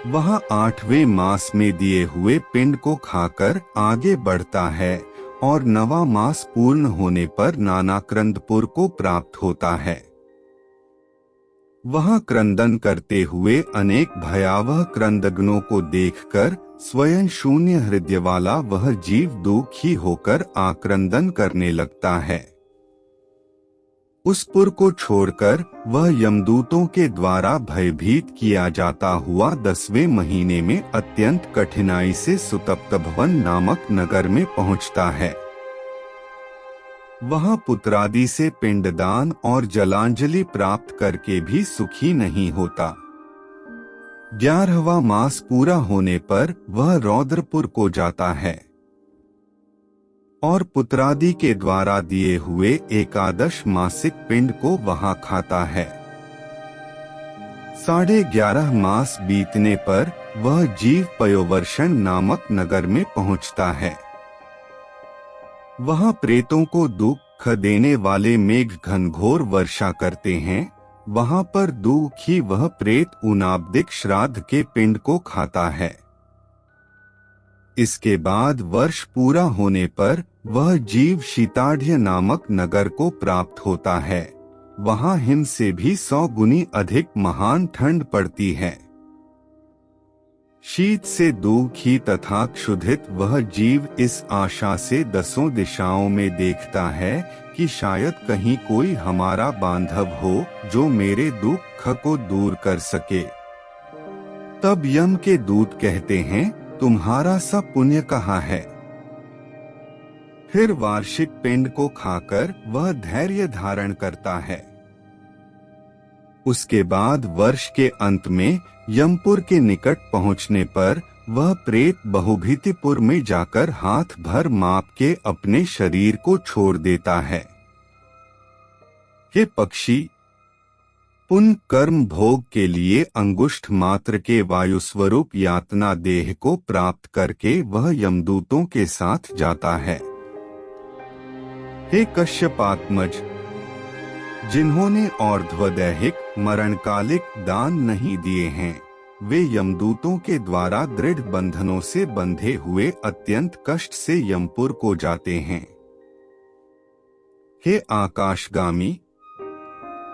वह 8वें मास में दिए हुए पिंड को खाकर आगे बढ़ता है और 9वां मास पूर्ण होने पर नानाक्रंदपुर को प्राप्त होता है। वह क्रंदन करते हुए अनेक भयावह क्रंदग्नों को देखकर स्वयं शून्य हृदय वाला वह जीव दुखी होकर आक्रंदन करने लगता है। उस पुर को छोड़कर वह यमदूतों के द्वारा भयभीत किया जाता हुआ 10वें महीने में अत्यंत कठिनाई से सुतप्त भवन नामक नगर में पहुंचता है। वह पुत्रादि से पिंडदान और जलांजलि प्राप्त करके भी सुखी नहीं होता। 11वां मास पूरा होने पर वह रौद्रपुर को जाता है और पुत्रादि के द्वारा दिए हुए 11 मासिक पिंड को वहां खाता है। 11.5 मास बीतने पर वह जीव पयोवर्षण नामक नगर में पहुंचता है। वहां प्रेतों को दुख देने वाले मेघ घनघोर वर्षा करते हैं। वहां पर दुखी वह प्रेत उनाब्दिक श्राद्ध के पिंड को खाता है। इसके बाद वर्ष पूरा होने पर वह जीव शीताढ़ नामक नगर को प्राप्त होता है। वहां हिम से भी 100 गुनी अधिक महान ठंड पड़ती है। शीत से दुखी तथा क्षुधित वह जीव इस आशा से 10 दिशाओं में देखता है कि शायद कहीं कोई हमारा बांधव हो जो मेरे दुख को दूर कर सके। तब यम के दूत कहते हैं, तुम्हारा सब पुण्य कहाँ है? फिर वार्षिक पिंड को खाकर वह धैर्य धारण करता है। उसके बाद वर्ष के अंत में यमपुर के निकट पहुंचने पर वह प्रेत बहुभीतिपुर में जाकर हाथ भर माप के अपने शरीर को छोड़ देता है। हे पक्षी, पुण्य कर्म भोग के लिए अंगुष्ठ मात्र के वायुस्वरूप यातना देह को प्राप्त करके वह यमदूतों के साथ जाता है। हे कश्यपात्मज, जिन्होंने और्ध्वदैहिक मरणकालिक दान नहीं दिए हैं, वे यमदूतों के द्वारा दृढ़ बंधनों से बंधे हुए अत्यंत कष्ट से यमपुर को जाते हैं। हे आकाशगामी,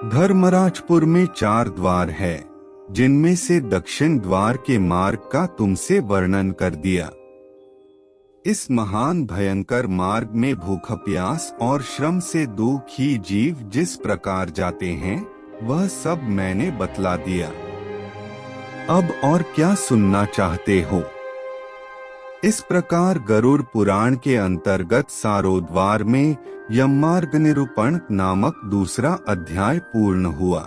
धर्मराजपुर में 4 द्वार है, जिनमें से दक्षिण द्वार के मार्ग का तुमसे वर्णन कर दिया। इस महान भयंकर मार्ग में भूख प्यास और श्रम से दुखी जीव जिस प्रकार जाते हैं, वह सब मैंने बतला दिया। अब और क्या सुनना चाहते हो? इस प्रकार गरुड़ पुराण के अंतर्गत सारोद्वार में यममार्ग निरूपण नामक दूसरा अध्याय पूर्ण हुआ।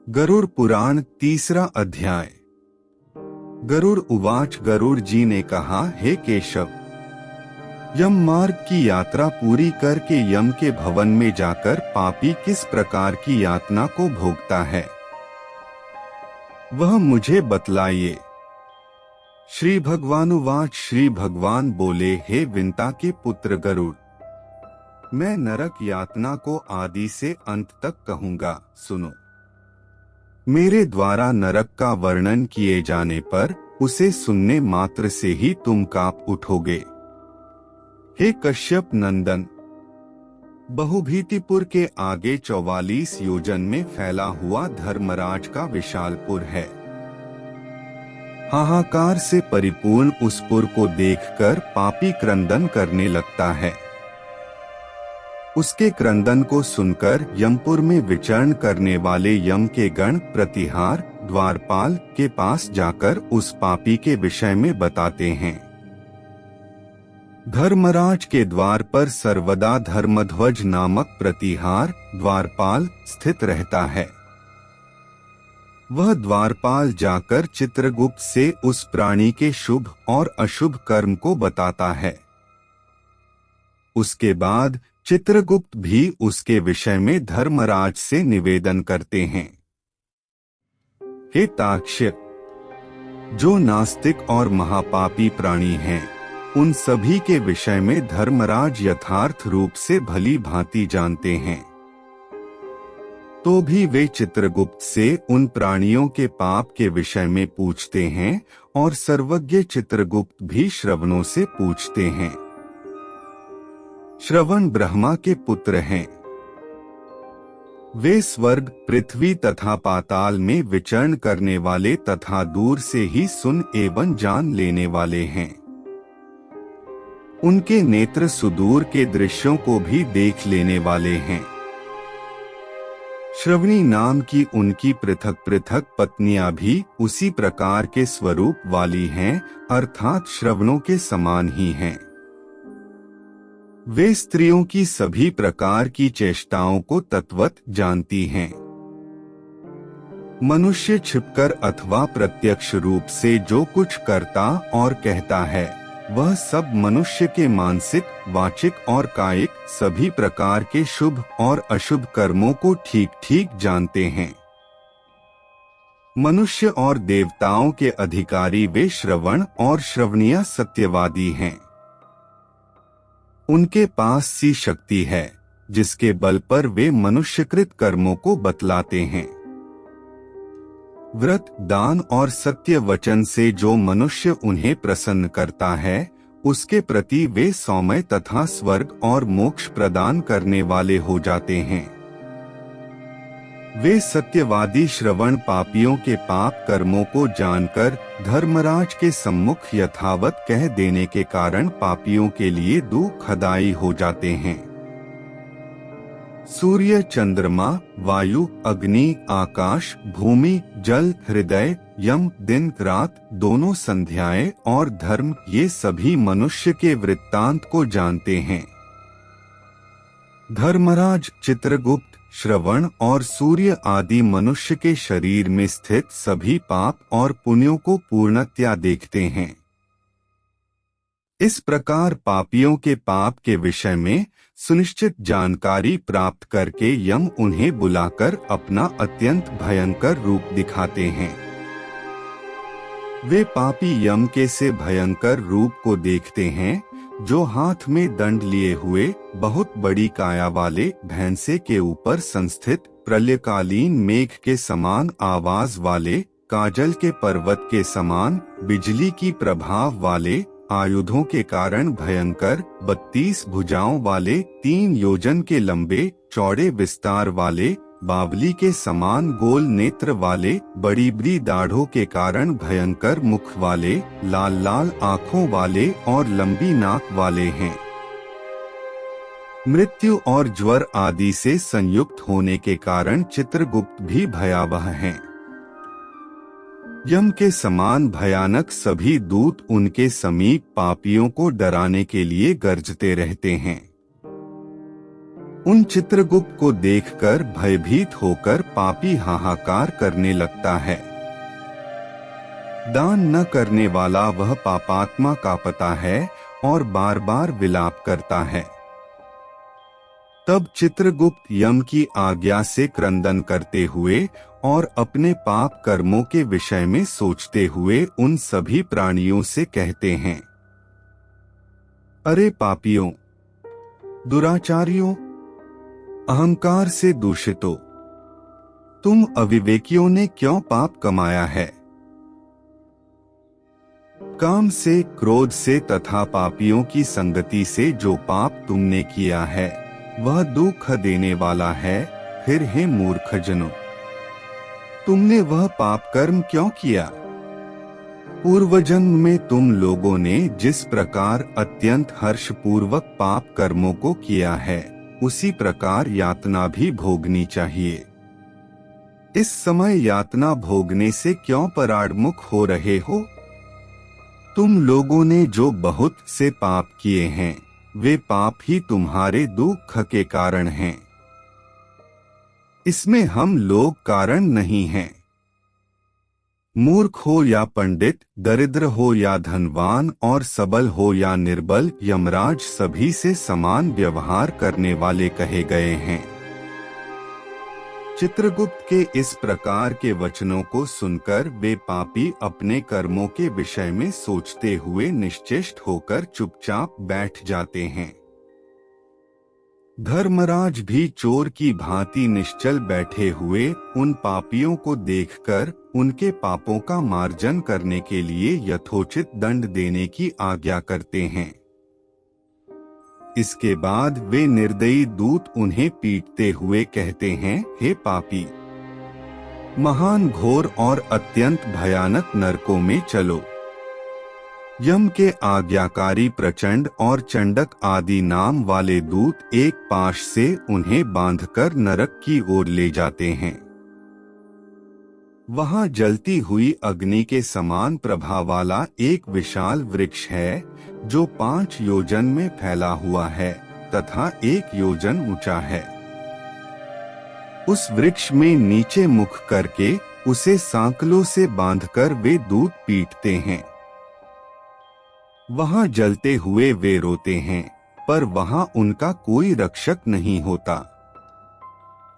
गरुड़ पुराण तीसरा अध्याय। गरुड़ उवाच, गरुड़ जी ने कहा, हे केशव, यम मार्ग की यात्रा पूरी करके यम के भवन में जाकर पापी किस प्रकार की यातना को भोगता है, वह मुझे बतलाइए। श्री भगवानुवाच, श्री भगवान बोले, हे विंता के पुत्र गरुड़, मैं नरक यातना को आदि से अंत तक कहूंगा, सुनो। मेरे द्वारा नरक का वर्णन किए जाने पर उसे सुनने मात्र से ही तुम कांप उठोगे। हे कश्यप नंदन, बहुभीतिपुर के आगे 44 योजन में फैला हुआ धर्मराज का विशालपुर है। हाहाकार से परिपूर्ण उस पुर को देखकर पापी क्रंदन करने लगता है। उसके क्रंदन को सुनकर यमपुर में विचरण करने वाले यम के गण प्रतिहार द्वारपाल के पास जाकर उस पापी के विषय में बताते हैं। धर्मराज के द्वार पर सर्वदा धर्मध्वज नामक प्रतिहार द्वारपाल स्थित रहता है। वह द्वारपाल जाकर चित्रगुप्त से उस प्राणी के शुभ और अशुभ कर्म को बताता है। उसके बाद चित्रगुप्त भी उसके विषय में धर्मराज से निवेदन करते हैं। हे ताक्ष्य, जो नास्तिक और महापापी प्राणी हैं, उन सभी के विषय में धर्मराज यथार्थ रूप से भली भांति जानते हैं। तो भी वे चित्रगुप्त से उन प्राणियों के पाप के विषय में पूछते हैं और सर्वज्ञ चित्रगुप्त भी श्रवणों से पूछते हैं। श्रवण ब्रह्मा के पुत्र हैं। वे स्वर्ग, पृथ्वी तथा पाताल में विचरण करने वाले तथा दूर से ही सुन एवं जान लेने वाले हैं। उनके नेत्र सुदूर के दृश्यों को भी देख लेने वाले हैं। श्रवणी नाम की उनकी पृथक पृथक पत्नियां भी उसी प्रकार के स्वरूप वाली हैं, अर्थात श्रवणों के समान ही हैं। वे स्त्रियों की सभी प्रकार की चेष्टाओं को तत्वत जानती हैं। मनुष्य छिपकर अथवा प्रत्यक्ष रूप से जो कुछ करता और कहता है, वह सब मनुष्य के मानसिक, वाचिक और कायिक सभी प्रकार के शुभ और अशुभ कर्मों को ठीक ठीक जानते हैं। मनुष्य और देवताओं के अधिकारी वे श्रवण और श्रवणीय सत्यवादी हैं। उनके पास सी शक्ति है जिसके बल पर वे मनुष्यकृत कर्मों को बतलाते हैं। व्रत, दान और सत्य वचन से जो मनुष्य उन्हें प्रसन्न करता है, उसके प्रति वे सौम्य तथा स्वर्ग और मोक्ष प्रदान करने वाले हो जाते हैं। वे सत्यवादी श्रवण पापियों के पाप कर्मों को जानकर धर्मराज के सम्मुख यथावत कह देने के कारण पापियों के लिए दुखदायी हो जाते हैं। सूर्य, चंद्रमा, वायु, अग्नि, आकाश, भूमि, जल, हृदय, यम, दिन रात, दोनों संध्याएं और धर्म, ये सभी मनुष्य के वृत्तांत को जानते हैं। धर्मराज, चित्रगुप्त, श्रवण और सूर्य आदि मनुष्य के शरीर में स्थित सभी पाप और पुण्यों को पूर्णतया देखते हैं। इस प्रकार पापियों के पाप के विषय में सुनिश्चित जानकारी प्राप्त करके यम उन्हें बुलाकर अपना अत्यंत भयंकर रूप दिखाते हैं। वे पापी यम के से भयंकर रूप को देखते हैं, जो हाथ में दंड लिए हुए बहुत बड़ी काया वाले भैंसे के ऊपर संस्थित प्रलयकालीन मेघ के समान आवाज वाले, काजल के पर्वत के समान बिजली की प्रभाव वाले, आयुधों के कारण भयंकर 32 भुजाओं वाले, 3 योजन के लंबे चौड़े विस्तार वाले, बावली के समान गोल नेत्र वाले, बड़ी बड़ी दाढ़ों के कारण भयंकर मुख वाले, लाल लाल आँखों वाले और लंबी नाक वाले हैं। मृत्यु और ज्वर आदि से संयुक्त होने के कारण चित्रगुप्त भी भयावह हैं। यम के समान भयानक सभी दूत उनके समीप पापियों को डराने के लिए गरजते रहते हैं। उन चित्रगुप्त को देखकर भयभीत होकर पापी हाहाकार करने लगता है। दान न करने वाला वह पापात्मा कांपता है और बार बार विलाप करता है। तब चित्रगुप्त यम की आज्ञा से क्रंदन करते हुए और अपने पाप कर्मों के विषय में सोचते हुए उन सभी प्राणियों से कहते हैं, अरे पापियों, दुराचारियों, अहंकार से दूषितों, तुम अविवेकियों ने क्यों पाप कमाया है? काम से, क्रोध से तथा पापियों की संगति से जो पाप तुमने किया है वह दुख देने वाला है। फिर हे मूर्ख जनों, तुमने वह पाप कर्म क्यों किया? पूर्वजन्म में तुम लोगों ने जिस प्रकार अत्यंत हर्षपूर्वक पाप कर्मों को किया है, उसी प्रकार यातना भी भोगनी चाहिए। इस समय यातना भोगने से क्यों पराडमुख हो रहे हो? तुम लोगों ने जो बहुत से पाप किए हैं, वे पाप ही तुम्हारे दुख के कारण हैं। इसमें हम लोग कारण नहीं हैं। मूर्ख हो या पंडित, दरिद्र हो या धनवान और सबल हो या निर्बल, यमराज सभी से समान व्यवहार करने वाले कहे गए हैं। चित्रगुप्त के इस प्रकार के वचनों को सुनकर वे पापी अपने कर्मों के विषय में सोचते हुए निश्चेष्ट होकर चुपचाप बैठ जाते हैं। धर्मराज भी चोर की भांति निश्चल बैठे हुए उन पापियों को देखकर उनके पापों का मार्जन करने के लिए यथोचित दंड देने की आज्ञा करते हैं। इसके बाद वे निर्दयी दूत उन्हें पीटते हुए कहते हैं, हे पापी, महान घोर और अत्यंत भयानक नरकों में चलो। यम के आज्ञाकारी प्रचंड और चंडक आदि नाम वाले दूत एक पाश से उन्हें बांधकर नरक की ओर ले जाते हैं। वहां जलती हुई अग्नि के समान प्रभा वाला एक विशाल वृक्ष है, जो 5 योजन में फैला हुआ है तथा 1 योजन ऊंचा है। उस वृक्ष में नीचे मुख करके उसे सांकलों से बांधकर वे दूत पीटते हैं। वहां जलते हुए वे रोते हैं, पर वहां उनका कोई रक्षक नहीं होता।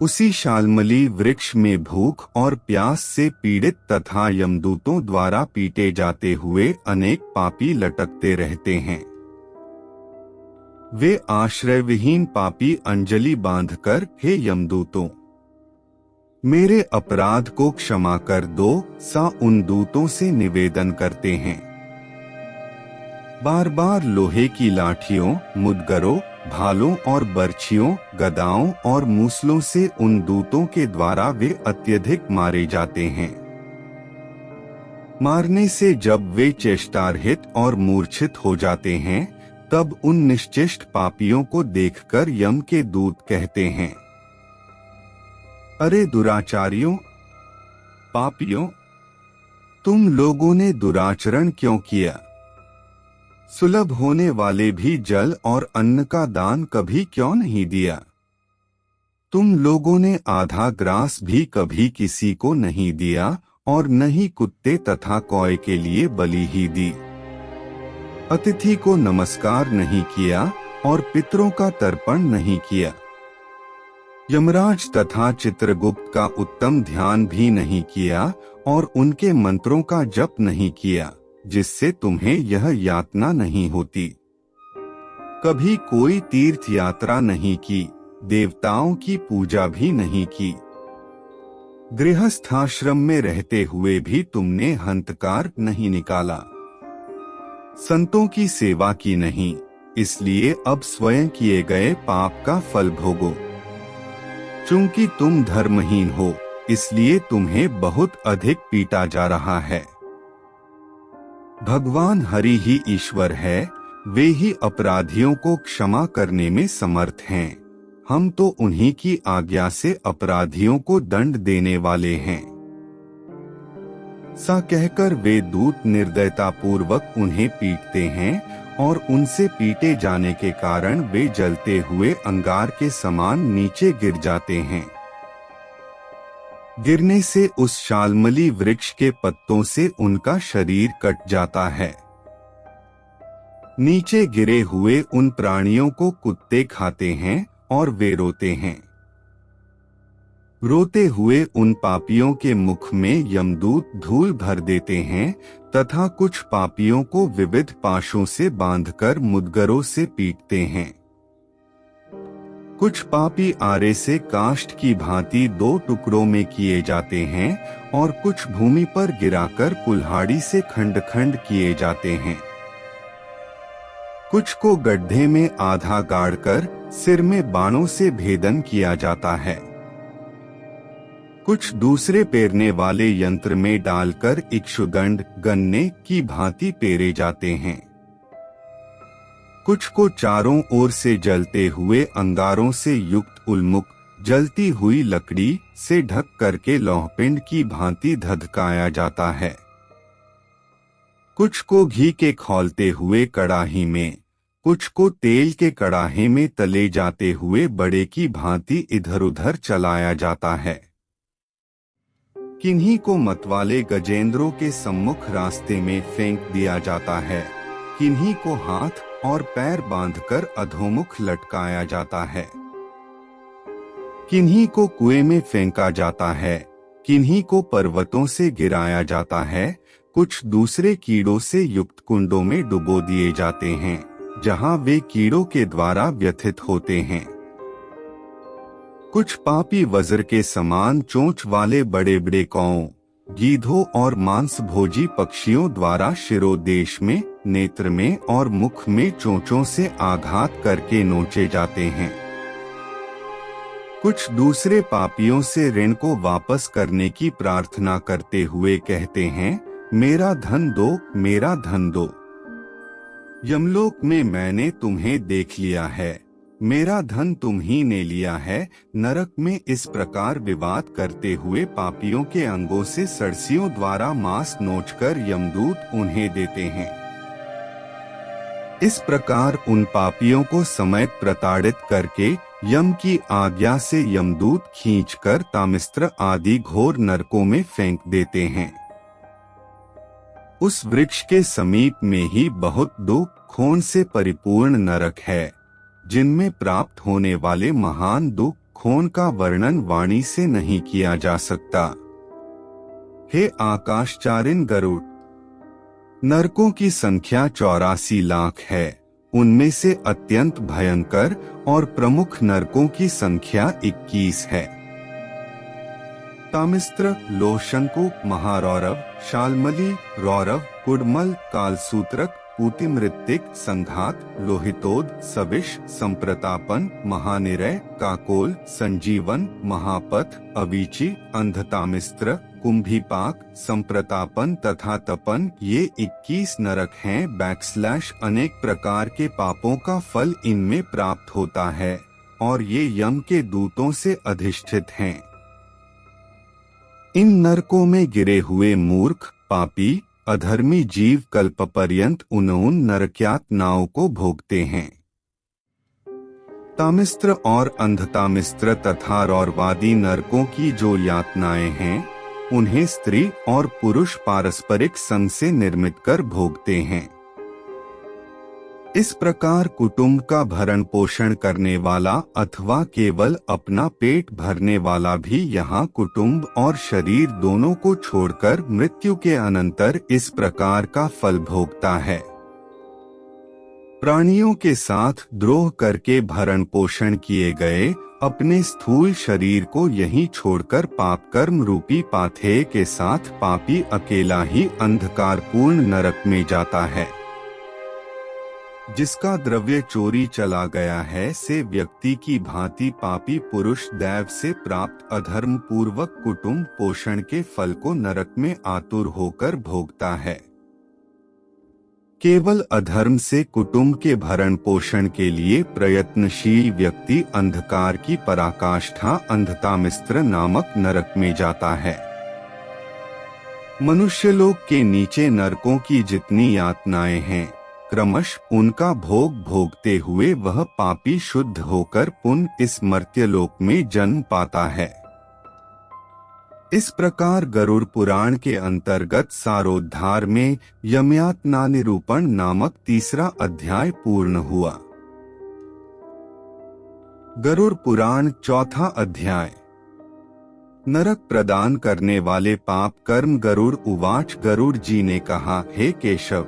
उसी शाल्मली वृक्ष में भूख और प्यास से पीड़ित तथा यमदूतों द्वारा पीटे जाते हुए अनेक पापी लटकते रहते हैं। वे आश्रयविहीन पापी अंजलि बांधकर, हे यमदूतों, मेरे अपराध को क्षमा कर दो, सा उन दूतों से निवेदन करते हैं। बार बार लोहे की लाठियों, मुदगरों, भालों और बर्छियों, गदाओं और मूसलों से उन दूतों के द्वारा वे अत्यधिक मारे जाते हैं। मारने से जब वे चेष्टारहित और मूर्छित हो जाते हैं, तब उन निश्चेष्ट पापियों को देखकर यम के दूत कहते हैं, अरे दुराचारियों, पापियों, तुम लोगों ने दुराचरण क्यों किया? सुलभ होने वाले भी जल और अन्न का दान कभी क्यों नहीं दिया? तुम लोगों ने आधा ग्रास भी कभी किसी को नहीं दिया और न ही कुत्ते तथा कौए के लिए बलि ही दी। अतिथि को नमस्कार नहीं किया और पितरों का तर्पण नहीं किया। यमराज तथा चित्रगुप्त का उत्तम ध्यान भी नहीं किया और उनके मंत्रों का जप नहीं किया, जिससे तुम्हें यह यातना नहीं होती। कभी कोई तीर्थ यात्रा नहीं की, देवताओं की पूजा भी नहीं की। गृहस्थाश्रम में रहते हुए भी तुमने हंतकार नहीं निकाला। संतों की सेवा की नहीं, इसलिए अब स्वयं किए गए पाप का फल भोगो। चूंकि तुम धर्महीन हो, इसलिए तुम्हें बहुत अधिक पीटा जा रहा है। भगवान हरि ही ईश्वर है, वे ही अपराधियों को क्षमा करने में समर्थ हैं। हम तो उन्हीं की आज्ञा से अपराधियों को दंड देने वाले हैं। सा कहकर वे दूत निर्दयतापूर्वक उन्हें पीटते हैं और उनसे पीटे जाने के कारण वे जलते हुए अंगार के समान नीचे गिर जाते हैं। गिरने से उस शाल्मली वृक्ष के पत्तों से उनका शरीर कट जाता है। नीचे गिरे हुए उन प्राणियों को कुत्ते खाते हैं और वे रोते हैं। रोते हुए उन पापियों के मुख में यमदूत धूल भर देते हैं तथा कुछ पापियों को विविध पाशों से बांधकर मुदगरों से पीटते हैं। कुछ पापी आरे से काष्ठ की भांति 2 टुकड़ों में किए जाते हैं और कुछ भूमि पर गिराकर कुल्हाड़ी से खंड खंड किए जाते हैं। कुछ को गड्ढे में आधा गाड़कर सिर में बाणों से भेदन किया जाता है। कुछ दूसरे पेरने वाले यंत्र में डालकर इक्षुदंड गन्ने की भांति पेरे जाते हैं। कुछ को चारों ओर से जलते हुए अंगारों से युक्त उल्मुख जलती हुई लकड़ी से ढक करके लौहपिंड की भांति धधकाया जाता है। कुछ को घी के खौलते हुए कड़ाही में, कुछ को तेल के कड़ाहे में तले जाते हुए बड़े की भांति इधर उधर चलाया जाता है। किन्हीं को मतवाले गजेंद्रों के सम्मुख रास्ते में फेंक दिया जाता है, किन्हीं को हाथ और पैर बांधकर अधोमुख लटकाया जाता है। किन्हीं को कुएं में फेंका जाता है, किन्हीं को पर्वतों से गिराया जाता है, कुछ दूसरे कीड़ों से युक्त कुंडों में डुबो दिए जाते हैं, जहां वे कीड़ों के द्वारा व्यथित होते हैं। कुछ पापी वज्र के समान चोंच वाले बड़े बड़े कौओं, गीधों और मांस भोजी पक्षियों द्वारा शिरोदेश में, नेत्र में और मुख में चोंचों से आघात करके नोचे जाते हैं। कुछ दूसरे पापियों से ऋण को वापस करने की प्रार्थना करते हुए कहते हैं, मेरा धन दो, मेरा धन दो। यमलोक में मैंने तुम्हें देख लिया है, मेरा धन तुम ही ने लिया है। नरक में इस प्रकार विवाद करते हुए पापियों के अंगों से सरसियों द्वारा मांस नोचकर यमदूत उन्हें देते हैं। इस प्रकार उन पापियों को समेत प्रताड़ित करके यम की आज्ञा से यमदूत खींचकर तामिस्त्र आदि घोर नरकों में फेंक देते हैं। उस वृक्ष के समीप में ही बहुत दुख खून से परिपूर्ण नरक है, जिनमें प्राप्त होने वाले महान दुख खून का वर्णन वाणी से नहीं किया जा सकता। हे आकाशचारिन गरुड़, नरकों की संख्या 84 लाख है। उनमें से अत्यंत भयंकर और प्रमुख नरकों की संख्या 21 है। तामिस्त्र, लोहशंकु, महारौरव, शाल्मली, रौरव, कुडमल, कालसूत्रक, पूतिमृत्तिक, संघात, लोहितोद, सविश, संप्रतापन, महानिरय, काकोल, संजीवन, महापथ, अवीची, अंधतामिस्त्र, कुंभीपाक, संप्रतापन तथा तपन, ये 21 नरक हैं। अनेक प्रकार के पापों का फल इनमें प्राप्त होता है और ये यम के दूतों से अधिष्ठित हैं। इन नरकों में गिरे हुए मूर्ख, पापी, अधर्मी जीव कल्पपर्यंत उन नरकयातनाओं को भोगते हैं। तामिस्त्र और अंधतामिस्त्र तथा रौरवादी नरकों की जो यातनाएं हैं, उन्हें स्त्री और पुरुष पारस्परिक संग से निर्मित कर भोगते हैं। इस प्रकार कुटुंब का भरण पोषण करने वाला अथवा केवल अपना पेट भरने वाला भी यहाँ कुटुंब और शरीर दोनों को छोड़कर मृत्यु के अनंतर इस प्रकार का फल भोगता है। प्राणियों के साथ द्रोह करके भरण पोषण किए गए अपने स्थूल शरीर को यहीं छोड़कर पाप कर्म रूपी पाथेय के साथ पापी अकेला ही अंधकारपूर्ण नरक में जाता है। जिसका द्रव्य चोरी चला गया है, से व्यक्ति की भांति पापी पुरुष दैव से प्राप्त अधर्म पूर्वक कुटुंब पोषण के फल को नरक में आतुर होकर भोगता है। केवल अधर्म से कुटुंब के भरण पोषण के लिए प्रयत्नशील व्यक्ति अंधकार की पराकाष्ठा अंधतामिस्त्र नामक नरक में जाता है। मनुष्यलोक के नीचे नरकों की जितनी यातनाएं हैं, क्रमश उनका भोग भोगते हुए वह पापी शुद्ध होकर पुनः इस मर्त्यलोक में जन्म पाता है। इस प्रकार गरुड़ पुराण के अंतर्गत सारोद्धार में यमयातना निरूपण नामक 3रा अध्याय पूर्ण हुआ। गरुड़ पुराण 4था अध्याय। नरक प्रदान करने वाले पाप कर्म। गरुड़ उवाच, गरुड़ जी ने कहा, हे केशव,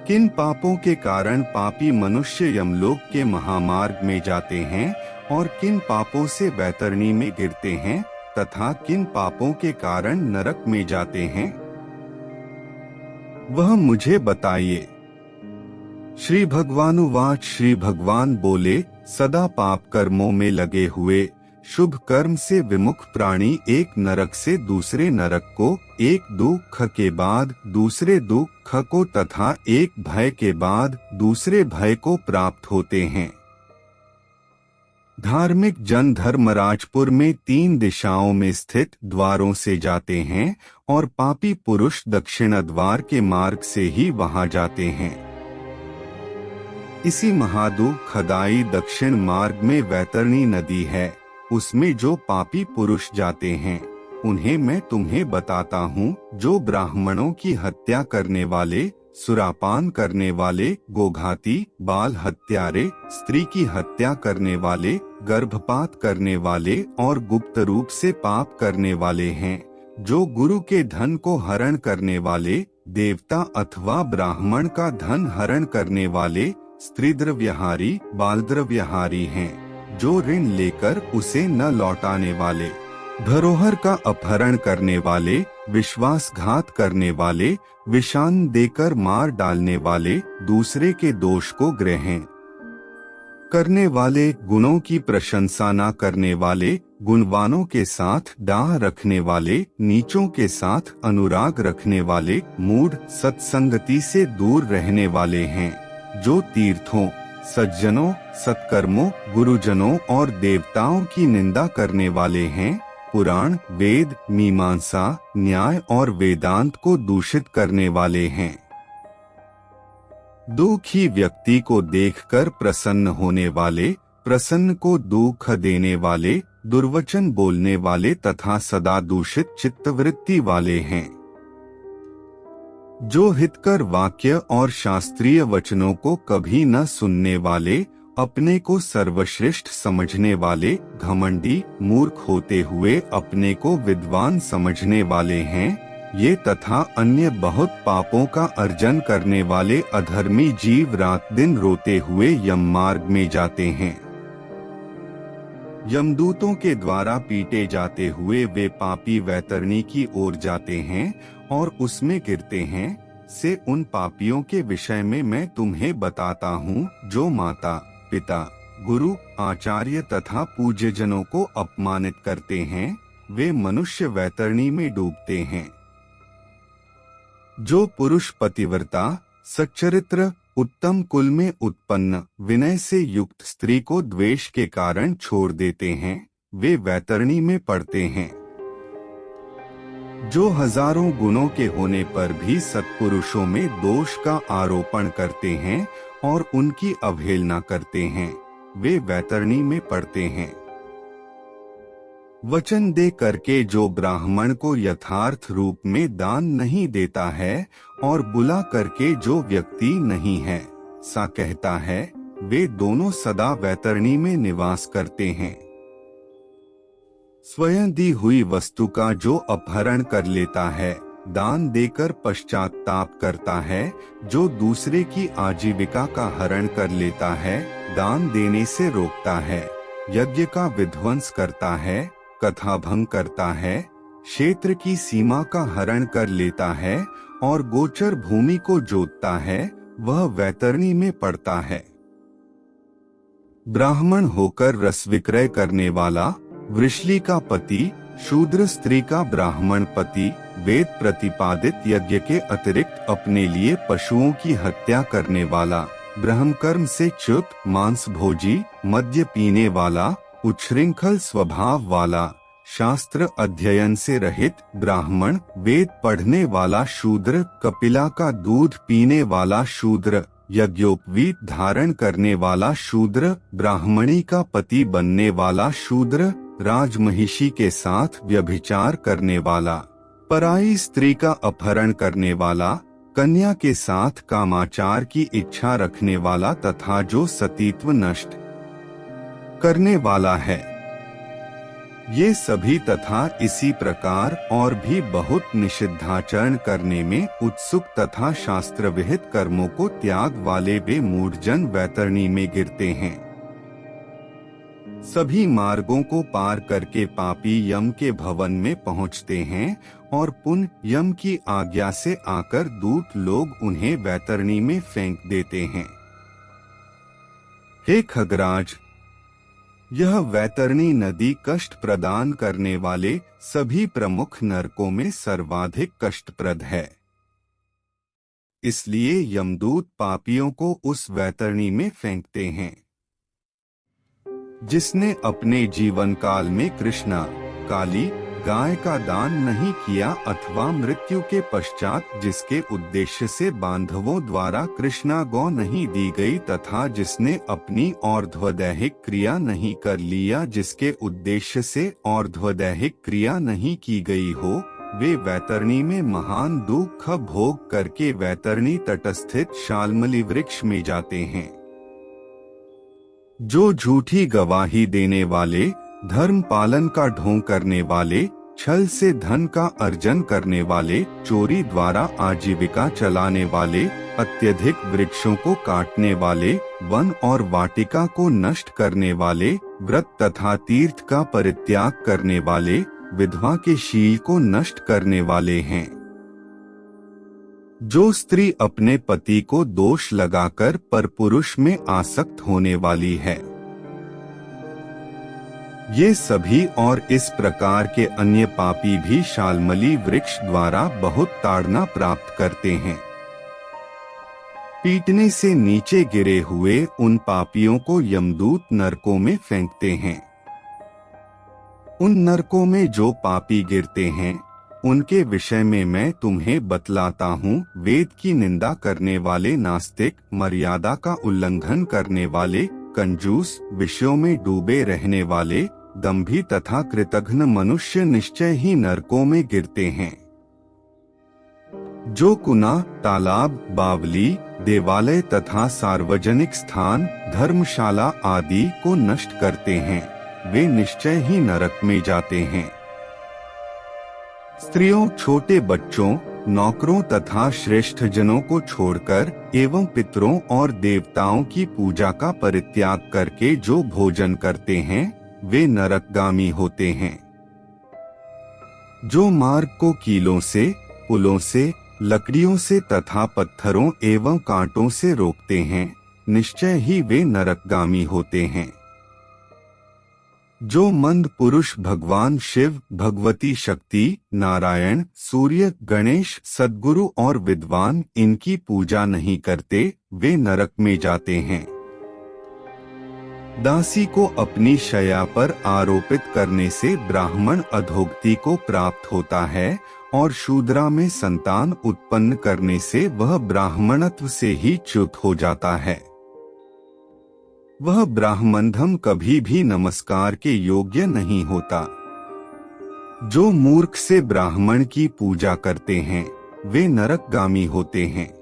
किन पापों के कारण पापी मनुष्य यमलोक के महामार्ग में जाते हैं और किन पापों से बैतरणी में गिरते हैं तथा किन पापों के कारण नरक में जाते हैं, वह मुझे बताइए। श्री भगवानुवाच, श्री भगवान बोले, सदा पाप कर्मों में लगे हुए शुभ कर्म से विमुख प्राणी एक नरक से दूसरे नरक को, एक दुख के बाद दूसरे दुख को तथा एक भय के बाद दूसरे भय को प्राप्त होते हैं। धार्मिक जन धर्मराजपुर में 3 दिशाओं में स्थित द्वारों से जाते हैं और पापी पुरुष दक्षिण द्वार के मार्ग से ही वहां जाते हैं। इसी महादुखदाई दक्षिण मार्ग में वैतरणी नदी है। उसमें जो पापी पुरुष जाते हैं, उन्हें मैं तुम्हें बताता हूँ। जो ब्राह्मणों की हत्या करने वाले, सुरापान करने वाले, गोघाती, बाल हत्यारे, स्त्री की हत्या करने वाले, गर्भपात करने वाले और गुप्त रूप से पाप करने वाले हैं। जो गुरु के धन को हरण करने वाले, देवता अथवा ब्राह्मण का धन हरण करने वाले, स्त्रीद्रव्यहारी, बालद्रव्यहारी हैं। जो ऋण लेकर उसे न लौटाने वाले, धरोहर का अपहरण करने वाले, विश्वासघात करने वाले, विषान देकर मार डालने वाले, दूसरे के दोष को ग्रहण करने वाले, गुणों की प्रशंसा न करने वाले, गुणवानों के साथ डाह रखने वाले, नीचों के साथ अनुराग रखने वाले, मूढ़ सत्संगति से दूर रहने वाले हैं। जो तीर्थों, सज्जनों, सत्कर्मों, गुरुजनों और देवताओं की निंदा करने वाले हैं। पुराण, वेद, मीमांसा, न्याय और वेदांत को दूषित करने वाले हैं। दुखी व्यक्ति को देखकर प्रसन्न होने वाले, प्रसन्न को दुख देने वाले, दुर्वचन बोलने वाले तथा सदा दूषित चित्तवृत्ति वाले हैं। जो हितकर वाक्य और शास्त्रीय वचनों को कभी न सुनने वाले, अपने को सर्वश्रेष्ठ समझने वाले, घमंडी, मूर्ख होते हुए अपने को विद्वान समझने वाले हैं, ये तथा अन्य बहुत पापों का अर्जन करने वाले अधर्मी जीव रात दिन रोते हुए यम मार्ग में जाते हैं। यमदूतों के द्वारा पीटे जाते हुए वे पापी वैतरणी की ओर जाते हैं और उसमें गिरते हैं। से उन पापियों के विषय में मैं तुम्हें बताता हूँ जो माता, पिता, गुरु, आचार्य तथा पूज्यजनों को अपमानित करते हैं, वे मनुष्य वैतरणी में डूबते हैं। जो पुरुष पतिव्रता, सच्चरित्र, उत्तम कुल में उत्पन्न, विनय से युक्त स्त्री को द्वेष के कारण छोड़ देते हैं, वे वैतरणी में पड़ते हैं। जो हजारों गुणों के होने पर भी सत्पुरुषों में दोष का आरोपण करते हैं और उनकी अवहेलना करते हैं, वे वैतरणी में पड़ते हैं। वचन दे करके जो ब्राह्मण को यथार्थ रूप में दान नहीं देता है और बुला करके जो व्यक्ति नहीं है सा कहता है, वे दोनों सदा वैतरणी में निवास करते हैं। स्वयं दी हुई वस्तु का जो अपहरण कर लेता है, दान देकर पश्चाताप करता है, जो दूसरे की आजीविका का हरण कर लेता है, दान देने से रोकता है, यज्ञ का विध्वंस करता है, कथा भंग करता है, क्षेत्र की सीमा का हरण कर लेता है और गोचर भूमि को जोतता है, वह वैतरणी में पड़ता है। ब्राह्मण होकर रस विक्रय करने वाला, वृषली का पति, शूद्र स्त्री का ब्राह्मण पति, वेद प्रतिपादित यज्ञ के अतिरिक्त अपने लिए पशुओं की हत्या करने वाला, ब्रह्मकर्म से च्युत, मांस भोजी, मद्य पीने वाला, उच्छृंखल स्वभाव वाला, शास्त्र अध्ययन से रहित ब्राह्मण, वेद पढ़ने वाला शूद्र, कपिला का दूध पीने वाला शूद्र, यज्ञोपवीत धारण करने वाला शूद्र, ब्राह्मणी का पति बनने वाला शूद्र, राजमहिषी के साथ व्यभिचार करने वाला, पराई स्त्री का अपहरण करने वाला, कन्या के साथ कामाचार की इच्छा रखने वाला तथा जो सतीत्व नष्ट करने वाला है, ये सभी तथा इसी प्रकार और भी बहुत निषिद्धाचरण करने में उत्सुक तथा शास्त्र विहित कर्मों को त्याग वाले वे मूढ़जन वैतरणी में गिरते हैं। सभी मार्गों को पार करके पापी यम के भवन में पहुंचते हैं और पुनः यम की आज्ञा से आकर दूत लोग उन्हें वैतरणी में फेंक देते हैं। हे खगराज, यह वैतरणी नदी कष्ट प्रदान करने वाले सभी प्रमुख नरकों में सर्वाधिक कष्टप्रद है। इसलिए यमदूत पापियों को उस वैतरणी में फेंकते हैं। जिसने अपने जीवन काल में कृष्णा, काली, गाय का दान नहीं किया अथवा मृत्यु के पश्चात जिसके उद्देश्य से बांधवों द्वारा कृष्णा गौ नहीं दी गई तथा जिसने अपनी और्ध्वदैहिक क्रिया नहीं कर लिया जिसके उद्देश्य से और्ध्वदैहिक क्रिया नहीं की गई हो, वे वैतरणी में महान दुख भोग करके वैतरणी तटस्थित शाल्मली वृक्ष में जाते हैं। जो झूठी गवाही देने वाले, धर्म पालन का ढोंग करने वाले, छल से धन का अर्जन करने वाले, चोरी द्वारा आजीविका चलाने वाले, अत्यधिक वृक्षों को काटने वाले, वन और वाटिका को नष्ट करने वाले, व्रत तथा तीर्थ का परित्याग करने वाले, विधवा के शील को नष्ट करने वाले हैं। जो स्त्री अपने पति को दोष लगाकर परपुरुष में आसक्त होने वाली है, ये सभी और इस प्रकार के अन्य पापी भी शाल्मली वृक्ष द्वारा बहुत ताड़ना प्राप्त करते हैं। पीटने से नीचे गिरे हुए उन पापियों को यमदूत नरकों में फेंकते हैं। उन नरकों में जो पापी गिरते हैं, उनके विषय में मैं तुम्हें बतलाता हूँ। वेद की निंदा करने वाले नास्तिक, मर्यादा का उल्लंघन करने वाले, कंजूस, विषयों में डूबे रहने वाले, दंभी तथा कृतघ्न मनुष्य निश्चय ही नरकों में गिरते हैं। जो कुना, तालाब, बावली, देवालय तथा सार्वजनिक स्थान, धर्मशाला आदि को नष्ट करते हैं, वे निश्चय ही नरक में जाते हैं। स्त्रियों, छोटे बच्चों, नौकरों तथा श्रेष्ठ जनों को छोड़कर एवं पितरों और देवताओं की पूजा का परित्याग करके जो भोजन करते हैं, वे नरकगामी होते हैं। जो मार्ग को कीलों से, पुलों से, लकड़ियों से तथा पत्थरों एवं कांटों से रोकते हैं, निश्चय ही वे नरकगामी होते हैं। जो मंद पुरुष भगवान शिव, भगवती शक्ति, नारायण, सूर्य, गणेश, सद्गुरु और विद्वान इनकी पूजा नहीं करते, वे नरक में जाते हैं। दासी को अपनी शया पर आरोपित करने से ब्राह्मण अधोगति को प्राप्त होता है और शूद्रा में संतान उत्पन्न करने से वह ब्राह्मणत्व से ही च्युत हो जाता है। वह ब्राह्मणधम कभी भी नमस्कार के योग्य नहीं होता। जो मूर्ख से ब्राह्मण की पूजा करते हैं, वे नरकगामी होते हैं।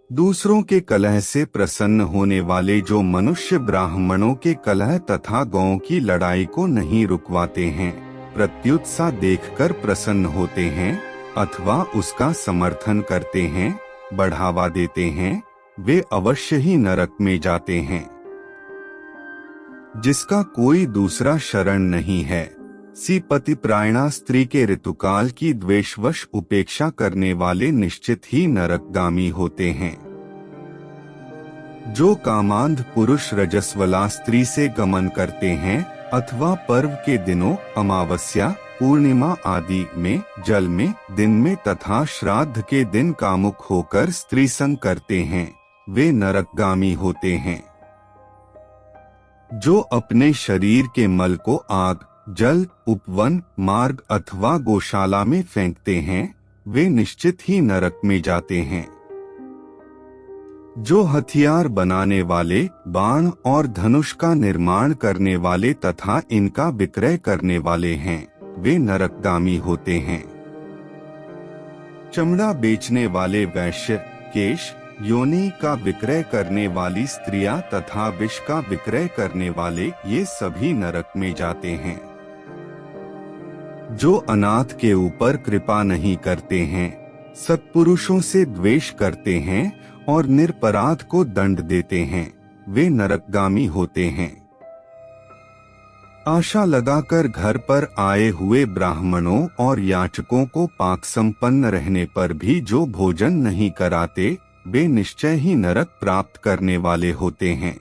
दूसरों के कलह से प्रसन्न होने वाले जो मनुष्य ब्राह्मणों के कलह तथा गौओं की लड़ाई को नहीं रुकवाते हैं, प्रत्युत्साह देखकर प्रसन्न होते हैं अथवा उसका समर्थन करते हैं, बढ़ावा देते हैं, वे अवश्य ही नरक में जाते हैं। जिसका कोई दूसरा शरण नहीं है, सी पतिप्रायणा स्त्री के ऋतुकाल की द्वेषवश उपेक्षा करने वाले निश्चित ही नरकगामी होते हैं। जो कामांध पुरुष रजस्वला स्त्री से गमन करते हैं अथवा पर्व के दिनों, अमावस्या, पूर्णिमा आदि में, जल में, दिन में तथा श्राद्ध के दिन कामुक होकर स्त्री संग करते हैं, वे नरकगामी होते हैं। जो अपने शरीर के मल को आग, जल, उपवन, मार्ग अथवा गौशाला में फेंकते हैं, वे निश्चित ही नरक में जाते हैं। जो हथियार बनाने वाले, बाण और धनुष का निर्माण करने वाले तथा इनका विक्रय करने वाले हैं, वे नरकगामी होते हैं। चमड़ा बेचने वाले वैश्य, केश, योनि का विक्रय करने वाली स्त्रियां तथा विष का विक्रय करने वाले, ये सभी नरक में जाते हैं। जो अनाथ के ऊपर कृपा नहीं करते हैं, सत्पुरुषों से द्वेष करते हैं और निरपराध को दंड देते हैं, वे नरकगामी होते हैं। आशा लगाकर घर पर आए हुए ब्राह्मणों और याचकों को पाक संपन्न रहने पर भी जो भोजन नहीं कराते, वे निश्चय ही नरक प्राप्त करने वाले होते हैं।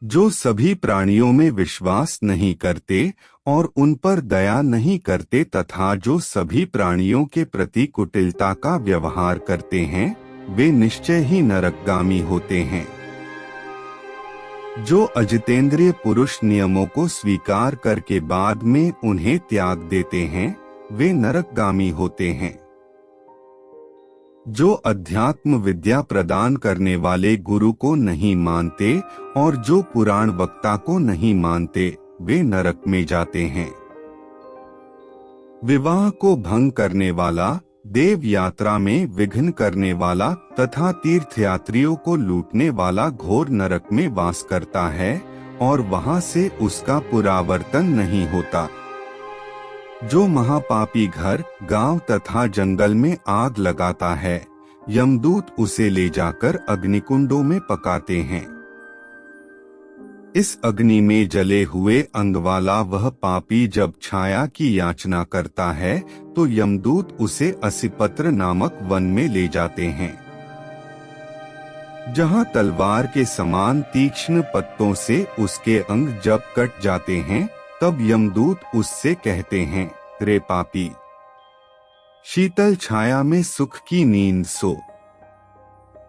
जो सभी प्राणियों में विश्वास नहीं करते और उन पर दया नहीं करते तथा जो सभी प्राणियों के प्रति कुटिलता का व्यवहार करते हैं, वे निश्चय ही नरकगामी होते हैं। जो अजितेंद्रिय पुरुष नियमों को स्वीकार करके बाद में उन्हें त्याग देते हैं, वे नरकगामी होते हैं। जो अध्यात्म विद्या प्रदान करने वाले गुरु को नहीं मानते और जो पुराण वक्ता को नहीं मानते, वे नरक में जाते हैं। विवाह को भंग करने वाला, देव यात्रा में विघ्न करने वाला तथा तीर्थयात्रियों को लूटने वाला घोर नरक में वास करता है और वहां से उसका पुनरावर्तन नहीं होता। जो महापापी घर, गांव तथा जंगल में आग लगाता है, यमदूत उसे ले जाकर अग्निकुंडों में पकाते हैं। इस अग्नि में जले हुए अंग वाला वह पापी जब छाया की याचना करता है तो यमदूत उसे असिपत्र नामक वन में ले जाते हैं, जहां तलवार के समान तीक्ष्ण पत्तों से उसके अंग जब कट जाते हैं, तब यमदूत उससे कहते हैं, रे पापी, शीतल छाया में सुख की नींद सो।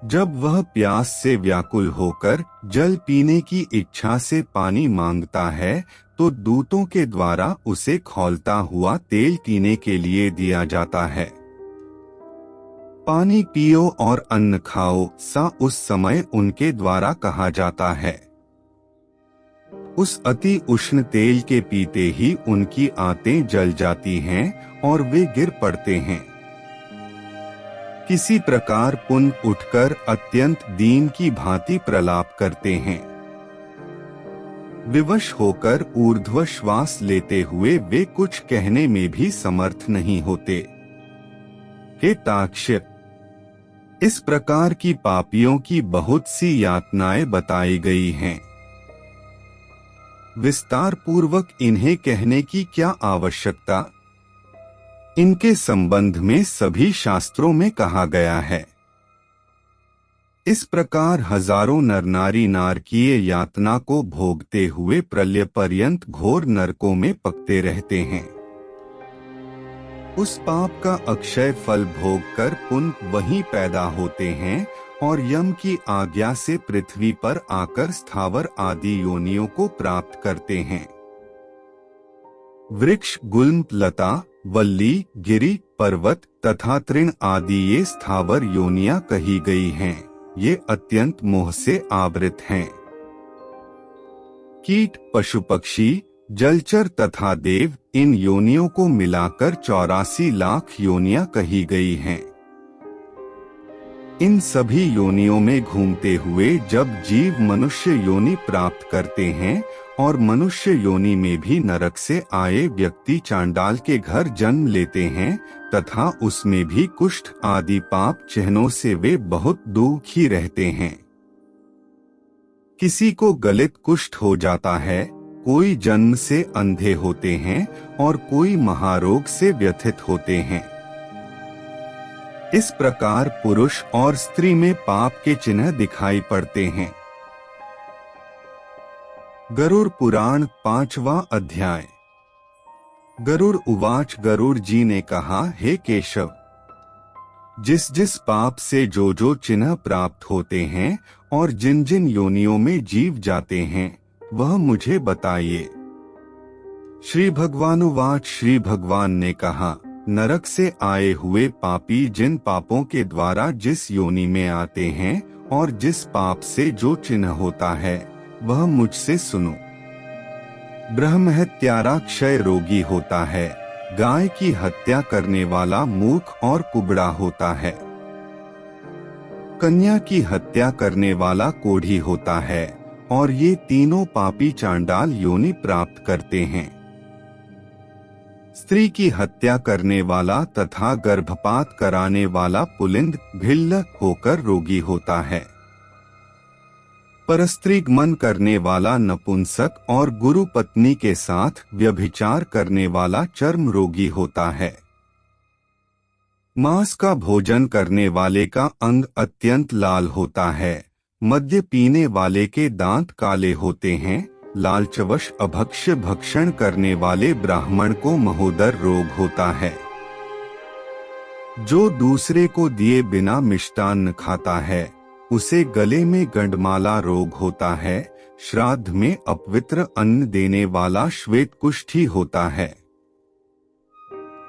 जब वह प्यास से व्याकुल होकर जल पीने की इच्छा से पानी मांगता है, तो दूतों के द्वारा उसे खौलता हुआ तेल पीने के लिए दिया जाता है। पानी पियो और अन्न खाओ, सा उस समय उनके द्वारा कहा जाता है। उस अति उष्ण तेल के पीते ही उनकी आंतें जल जाती हैं और वे गिर पड़ते हैं। किसी प्रकार पुनः उठकर अत्यंत दीन की भांति प्रलाप करते हैं। विवश होकर ऊर्ध्व श्वास लेते हुए वे कुछ कहने में भी समर्थ नहीं होते। हे ताक्ष्य, इस प्रकार की पापियों की बहुत सी यातनाएं बताई गई हैं। विस्तार पूर्वक इन्हें कहने की क्या आवश्यकता? इनके संबंध में सभी शास्त्रों में कहा गया है। इस प्रकार हजारों नर नारी नारकीय यातना को भोगते हुए प्रलय पर्यंत घोर नरकों में पकते रहते हैं। उस पाप का अक्षय फल भोग कर पुनः वहीं पैदा होते हैं और यम की आज्ञा से पृथ्वी पर आकर स्थावर आदि योनियों को प्राप्त करते हैं। वृक्ष, गुल्म, लता, वल्ली, गिरि, पर्वत तथा तृण आदि ये स्थावर योनियां कही गई हैं। ये अत्यंत मोह से आवृत हैं। कीट, पशु, पक्षी, जलचर तथा देव, इन योनियों को मिलाकर 84 लाख योनियां कही गई हैं। इन सभी योनियों में घूमते हुए जब जीव मनुष्य योनि प्राप्त करते हैं और मनुष्य योनि में भी नरक से आए व्यक्ति चांडाल के घर जन्म लेते हैं तथा उसमें भी कुष्ठ आदि पाप चिन्हों से वे बहुत दुखी रहते हैं। किसी को गलित कुष्ठ हो जाता है, कोई जन्म से अंधे होते हैं और कोई महारोग से व्यथित होते हैं। इस प्रकार पुरुष और स्त्री में पाप के चिन्ह दिखाई पड़ते हैं। गरुड़ पुराण 5वां अध्याय। गरुड़ उवाच, गरुड़ जी ने कहा, हे केशव, जिस जिस पाप से जो जो चिन्ह प्राप्त होते हैं और जिन जिन योनियों में जीव जाते हैं वह मुझे बताइए। श्री भगवानुवाच, श्री भगवान ने कहा, नरक से आए हुए पापी जिन पापों के द्वारा जिस योनि में आते हैं और जिस पाप से जो चिन्ह होता है वह मुझसे सुनो। ब्रह्महत्यारा क्षय रोगी होता है, गाय की हत्या करने वाला मूर्ख और कुबड़ा होता है, कन्या की हत्या करने वाला कोढ़ी होता है और ये तीनों पापी चांडाल योनि प्राप्त करते हैं। स्त्री की हत्या करने वाला तथा गर्भपात कराने वाला पुलिंद भिल्ल होकर रोगी होता है। परस्त्रीगमन करने वाला नपुंसक और गुरु पत्नी के साथ व्यभिचार करने वाला चर्म रोगी होता है। मांस का भोजन करने वाले का अंग अत्यंत लाल होता है। मद्य पीने वाले के दांत काले होते हैं। लालचवश अभक्ष्य भक्षण करने वाले ब्राह्मण को महोदर रोग होता है। जो दूसरे को दिए बिना मिष्टान्न खाता है उसे गले में गंडमाला रोग होता है। श्राद्ध में अपवित्र अन्न देने वाला श्वेत कुष्ठी होता है।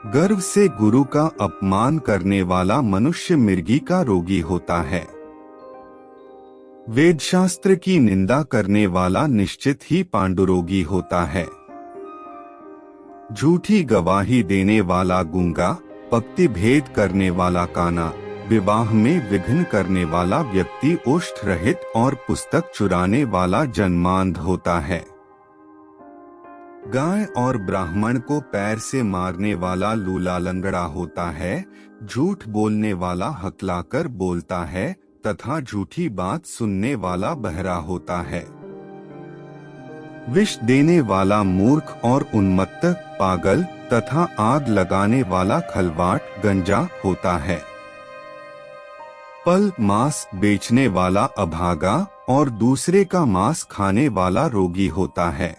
गर्व से गुरु का अपमान करने वाला मनुष्य मिर्गी का रोगी होता है। वेदशास्त्र की निंदा करने वाला निश्चित ही पांडुरोगी होता है। झूठी गवाही देने वाला गूंगा, पक्ति भेद करने वाला काना, विवाह में विघ्न करने वाला व्यक्ति ओष्ठ रहित और पुस्तक चुराने वाला जन्मांध होता है। गाय और ब्राह्मण को पैर से मारने वाला लूला लंगड़ा होता है। झूठ बोलने वाला हकलाकर बोलता है तथा झूठी बात सुनने वाला बहरा होता है। विष देने वाला मूर्ख और उन्मत्त, पागल तथा आग लगाने वाला खलवाट गंजा होता है। पल मांस बेचने वाला अभागा और दूसरे का मांस खाने वाला रोगी होता है।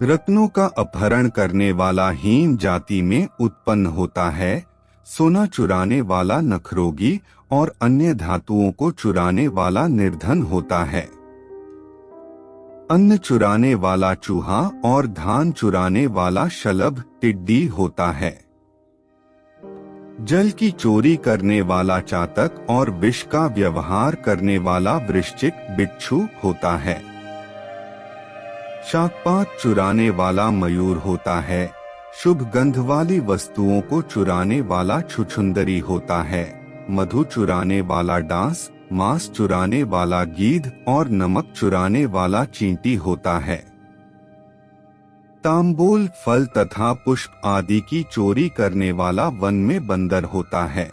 रत्नों का अपहरण करने वाला हीन जाति में उत्पन्न होता है। सोना चुराने वाला नखरोगी और अन्य धातुओं को चुराने वाला निर्धन होता है। अन्न चुराने वाला चूहा और धान चुराने वाला शलभ टिड्डी होता है। जल की चोरी करने वाला चातक और विष का व्यवहार करने वाला वृश्चिक बिच्छू होता है। शाकपात चुराने वाला मयूर होता है। शुभ गंध वाली वस्तुओं को चुराने वाला छुछुंदरी होता है। मधु चुराने वाला डांस, मांस चुराने वाला गीध और नमक चुराने वाला चींटी होता है। तांबूल, फल तथा पुष्प आदि की चोरी करने वाला वन में बंदर होता है।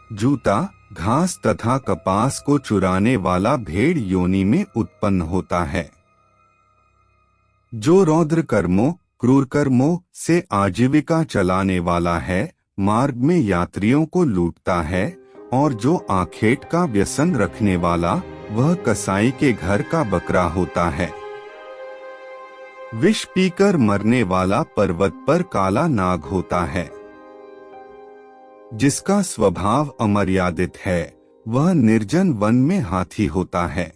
जूता, घास तथा कपास को चुराने वाला भेड़ योनि में उत्पन्न होता है। जो रौद्र कर्मों, क्रूर कर्मों से आजीविका चलाने वाला है, मार्ग में यात्रियों को लूटता है, और जो आखेट का व्यसन रखने वाला, वह कसाई के घर का बकरा होता है। विष पीकर मरने वाला पर्वत पर काला नाग होता है। जिसका स्वभाव अमर्यादित है, वह निर्जन वन में हाथी होता है।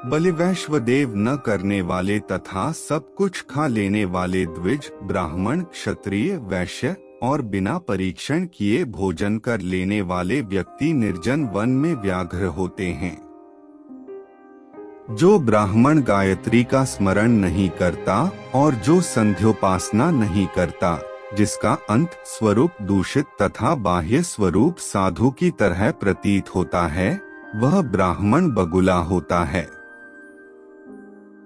बलिवैश्वदेव न करने वाले तथा सब कुछ खा लेने वाले द्विज, ब्राह्मण, क्षत्रिय, वैश्य और बिना परीक्षण किए भोजन कर लेने वाले व्यक्ति निर्जन वन में व्याघ्र होते हैं। जो ब्राह्मण गायत्री का स्मरण नहीं करता और जो संध्योपासना नहीं करता, जिसका अंत स्वरूप दूषित तथा बाह्य स्वरूप साधु की तरह प्रतीत होता है, वह ब्राह्मण बगुला होता है।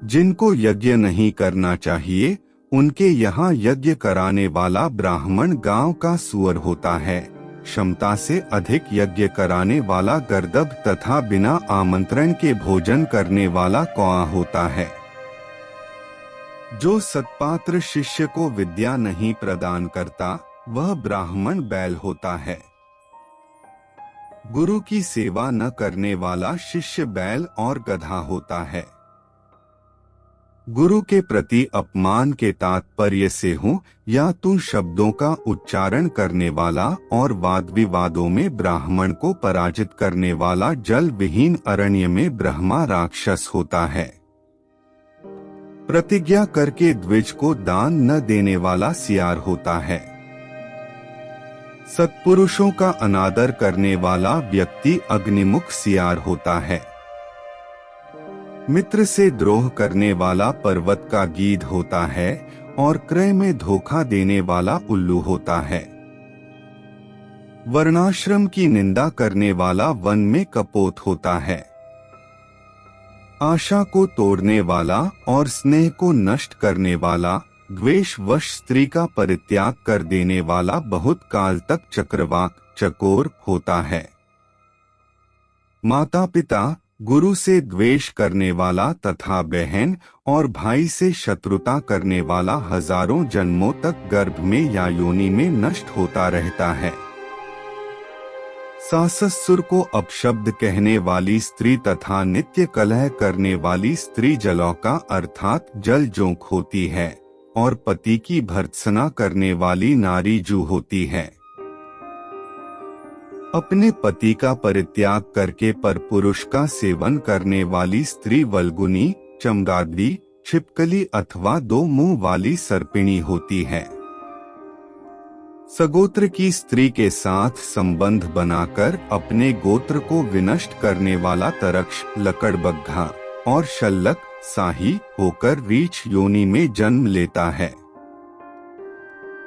जिनको यज्ञ नहीं करना चाहिए, उनके यहाँ यज्ञ कराने वाला ब्राह्मण गांव का सुअर होता है। क्षमता से अधिक यज्ञ कराने वाला गर्दभ तथा बिना आमंत्रण के भोजन करने वाला कौआ होता है। जो सत्पात्र शिष्य को विद्या नहीं प्रदान करता, वह ब्राह्मण बैल होता है। गुरु की सेवा न करने वाला शिष्य बैल और गधा होता है। गुरु के प्रति अपमान के तात्पर्य से हूँ या तू शब्दों का उच्चारण करने वाला और वाद विवादों में ब्राह्मण को पराजित करने वाला जल विहीन अरण्य में ब्रह्मा राक्षस होता है। प्रतिज्ञा करके द्विज को दान न देने वाला सियार होता है। सत्पुरुषों का अनादर करने वाला व्यक्ति अग्निमुख सियार होता है। मित्र से द्रोह करने वाला पर्वत का गीध होता है और क्रय में धोखा देने वाला उल्लू होता है। वर्णाश्रम की निंदा करने वाला वन में कपोत होता है। आशा को तोड़ने वाला और स्नेह को नष्ट करने वाला, द्वेषवश स्त्री का परित्याग कर देने वाला बहुत काल तक चक्रवाक चकोर होता है। माता पिता, गुरु से द्वेष करने वाला तथा बहन और भाई से शत्रुता करने वाला हजारों जन्मों तक गर्भ में या योनि में नष्ट होता रहता है। साससुर को अपशब्द कहने वाली स्त्री तथा नित्य कलह करने वाली स्त्री जलौका अर्थात जल जोंक होती है, और पति की भर्त्सना करने वाली नारी जू होती है। अपने पति का परित्याग करके परपुरुष का सेवन करने वाली स्त्री वल्गुनी, चमगादड़ी, छिपकली अथवा दो मुंह वाली सर्पिणी होती है। सगोत्र की स्त्री के साथ संबंध बनाकर अपने गोत्र को विनष्ट करने वाला तरक्ष, लकड़बग्घा और शल्लक साही होकर रीछ योनि में जन्म लेता है।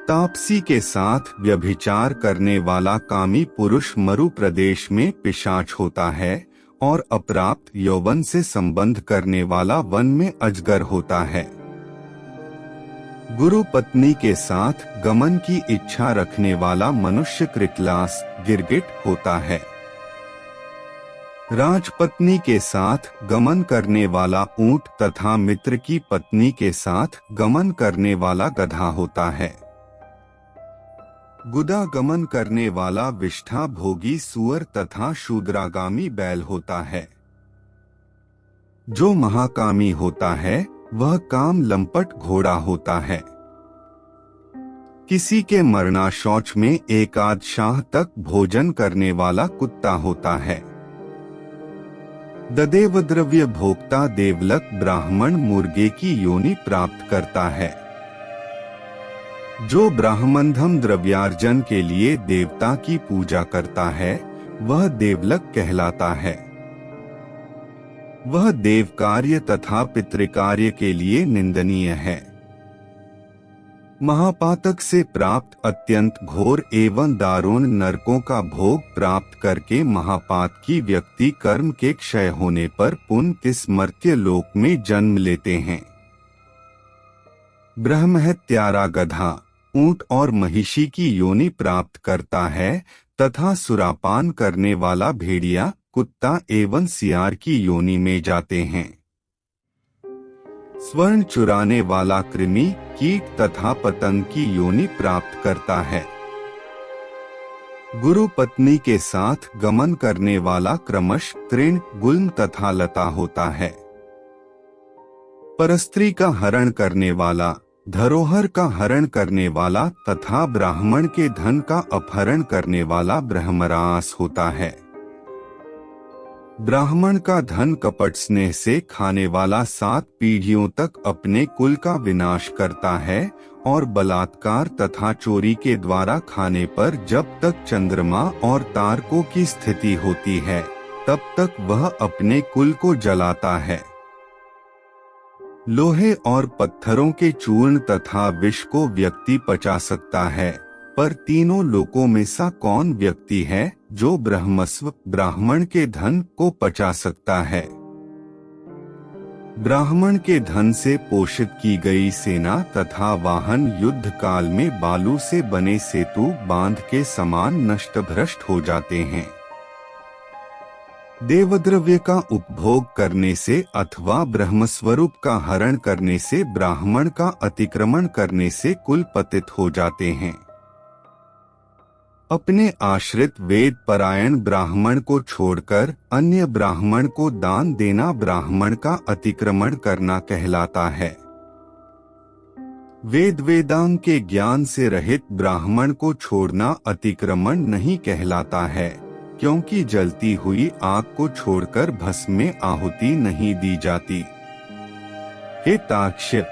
तापसी के साथ व्यभिचार करने वाला कामी पुरुष मरु प्रदेश में पिशाच होता है, और अप्राप्त यौवन से संबंध करने वाला वन में अजगर होता है। गुरु पत्नी के साथ गमन की इच्छा रखने वाला मनुष्य कृतलास गिरगिट होता है। राजपत्नी के साथ गमन करने वाला ऊंट तथा मित्र की पत्नी के साथ गमन करने वाला गधा होता है। गुदा गमन करने वाला विष्ठा भोगी सूअर तथा शूद्रागामी बैल होता है। जो महाकामी होता है, वह काम लंपट घोड़ा होता है। किसी के मरना शौच में एक आध शाह तक भोजन करने वाला कुत्ता होता है। ददेव द्रव्य भोक्ता देवलक ब्राह्मण मुर्गे की योनि प्राप्त करता है। जो ब्राह्मणधम द्रव्यार्जन के लिए देवता की पूजा करता है, वह देवलक कहलाता है। वह देव कार्य तथा पितृकार्य के लिए निंदनीय है। महापातक से प्राप्त अत्यंत घोर एवं दारुण नरकों का भोग प्राप्त करके महापात की व्यक्ति कर्म के क्षय होने पर पुनः इस मर्त्य लोक में जन्म लेते हैं। ब्रह्महत्यारा गधा, ऊंट और महिषी की योनि प्राप्त करता है तथा सुरापान करने वाला भेड़िया, कुत्ता एवं सियार की योनि में जाते हैं। स्वर्ण चुराने वाला कृमि, कीट तथा पतंग की योनि प्राप्त करता है। गुरु पत्नी के साथ गमन करने वाला क्रमश तृण, गुल्म तथा लता होता है। परस्त्री का हरण करने वाला, धरोहर का हरण करने वाला तथा ब्राह्मण के धन का अपहरण करने वाला ब्रह्मरास होता है। ब्राह्मण का धन कपट स्नेह से खाने वाला 7 पीढ़ियों तक अपने कुल का विनाश करता है और बलात्कार तथा चोरी के द्वारा खाने पर जब तक चंद्रमा और तारकों की स्थिति होती है तब तक वह अपने कुल को जलाता है। लोहे और पत्थरों के चूर्ण तथा विष को व्यक्ति पचा सकता है, पर तीनों लोकों में सा कौन व्यक्ति है जो ब्रह्मस्व ब्राह्मण के धन को पचा सकता है। ब्राह्मण के धन से पोषित की गई सेना तथा वाहन युद्ध काल में बालू से बने सेतु बांध के समान नष्ट भ्रष्ट हो जाते हैं। देवद्रव्य का उपभोग करने से अथवा ब्रह्मस्वरूप का हरण करने से, ब्राह्मण का अतिक्रमण करने से कुल पतित हो जाते हैं। अपने आश्रित वेद परायण ब्राह्मण को छोड़कर अन्य ब्राह्मण को दान देना ब्राह्मण का अतिक्रमण करना कहलाता है। वेद वेदांग के ज्ञान से रहित ब्राह्मण को छोड़ना अतिक्रमण नहीं कहलाता है, क्योंकि जलती हुई आग को छोड़कर भस्म में आहुति नहीं दी जाती। हे ताक्ष्य,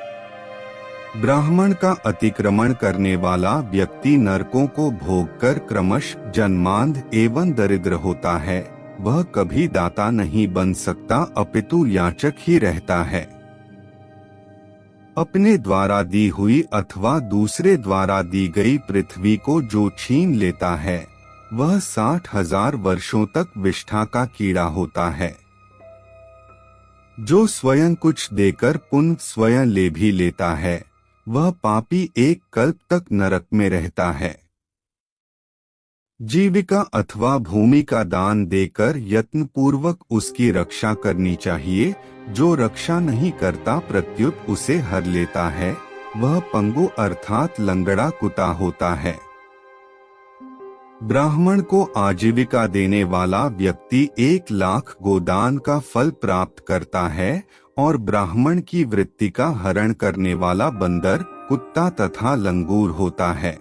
ब्राह्मण का अतिक्रमण करने वाला व्यक्ति नरकों को भोगकर क्रमश जन्मांध एवं दरिद्र होता है। वह कभी दाता नहीं बन सकता, अपितु याचक ही रहता है। अपने द्वारा दी हुई अथवा दूसरे द्वारा दी गई पृथ्वी को जो छीन लेता है वह 60,000 वर्षों तक विष्ठा का कीड़ा होता है। जो स्वयं कुछ देकर पुण्य स्वयं ले भी लेता है वह पापी एक कल्प तक नरक में रहता है। जीविका अथवा भूमि का दान देकर यत्न पूर्वक उसकी रक्षा करनी चाहिए। जो रक्षा नहीं करता प्रत्युत उसे हर लेता है वह पंगु अर्थात लंगड़ा कुत्ता होता है। ब्राह्मण को आजीविका देने वाला व्यक्ति 1 लाख गोदान का फल प्राप्त करता है और ब्राह्मण की वृत्ति का हरण करने वाला बंदर, कुत्ता तथा लंगूर होता है।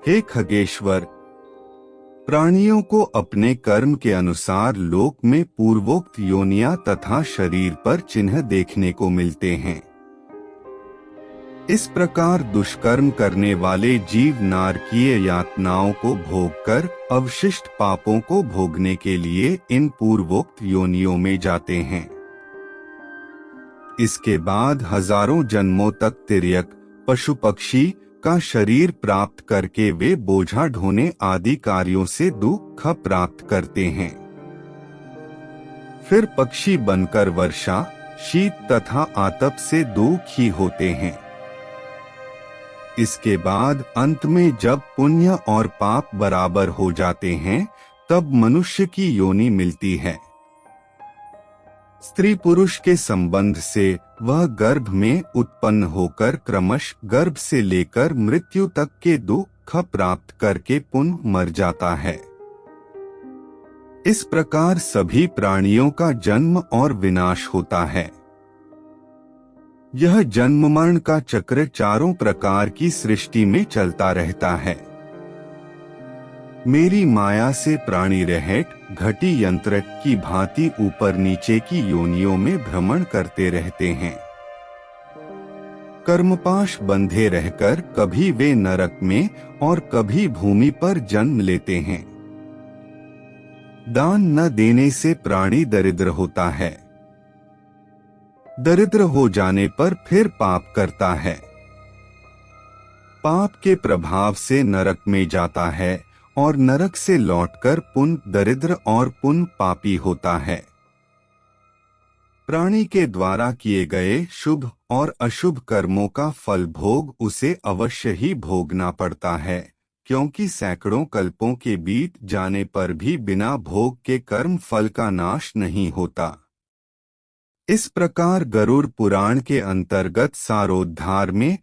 हे खगेश्वर, प्राणियों को अपने कर्म के अनुसार लोक में पूर्वोक्त योनियां तथा शरीर पर चिन्ह देखने को मिलते हैं। इस प्रकार दुष्कर्म करने वाले जीव नारकीय यातनाओं को भोगकर अवशिष्ट पापों को भोगने के लिए इन पूर्वोक्त योनियों में जाते हैं। इसके बाद हजारों जन्मों तक तिर्यक, पशु पक्षी का शरीर प्राप्त करके वे बोझा ढोने आदि कार्यों से दुख प्राप्त करते हैं। फिर पक्षी बनकर वर्षा, शीत तथा आतप से दुखी होते हैं। इसके बाद अंत में जब पुण्य और पाप बराबर हो जाते हैं तब मनुष्य की योनि मिलती है। स्त्री पुरुष के संबंध से वह गर्भ में उत्पन्न होकर क्रमश गर्भ से लेकर मृत्यु तक के दुख प्राप्त करके पुनः मर जाता है। इस प्रकार सभी प्राणियों का जन्म और विनाश होता है। यह जन्म मरण का चक्र चारों प्रकार की सृष्टि में चलता रहता है। मेरी माया से प्राणी रहट घटी यंत्र की भांति ऊपर नीचे की योनियों में भ्रमण करते रहते हैं। कर्मपाश बंधे रहकर कभी वे नरक में और कभी भूमि पर जन्म लेते हैं। दान न देने से प्राणी दरिद्र होता है। दरिद्र हो जाने पर फिर पाप करता है। पाप के प्रभाव से नरक में जाता है और नरक से लौटकर पुण्य दरिद्र और पुण्य पापी होता है। प्राणी के द्वारा किए गए शुभ और अशुभ कर्मों का फल भोग उसे अवश्य ही भोगना पड़ता है, क्योंकि सैकड़ों कल्पों के बीत जाने पर भी बिना भोग के कर्म फल का नाश नहीं होता। इस प्रकार गरुड़ पुराण के अंतर्गत सारोद्धार में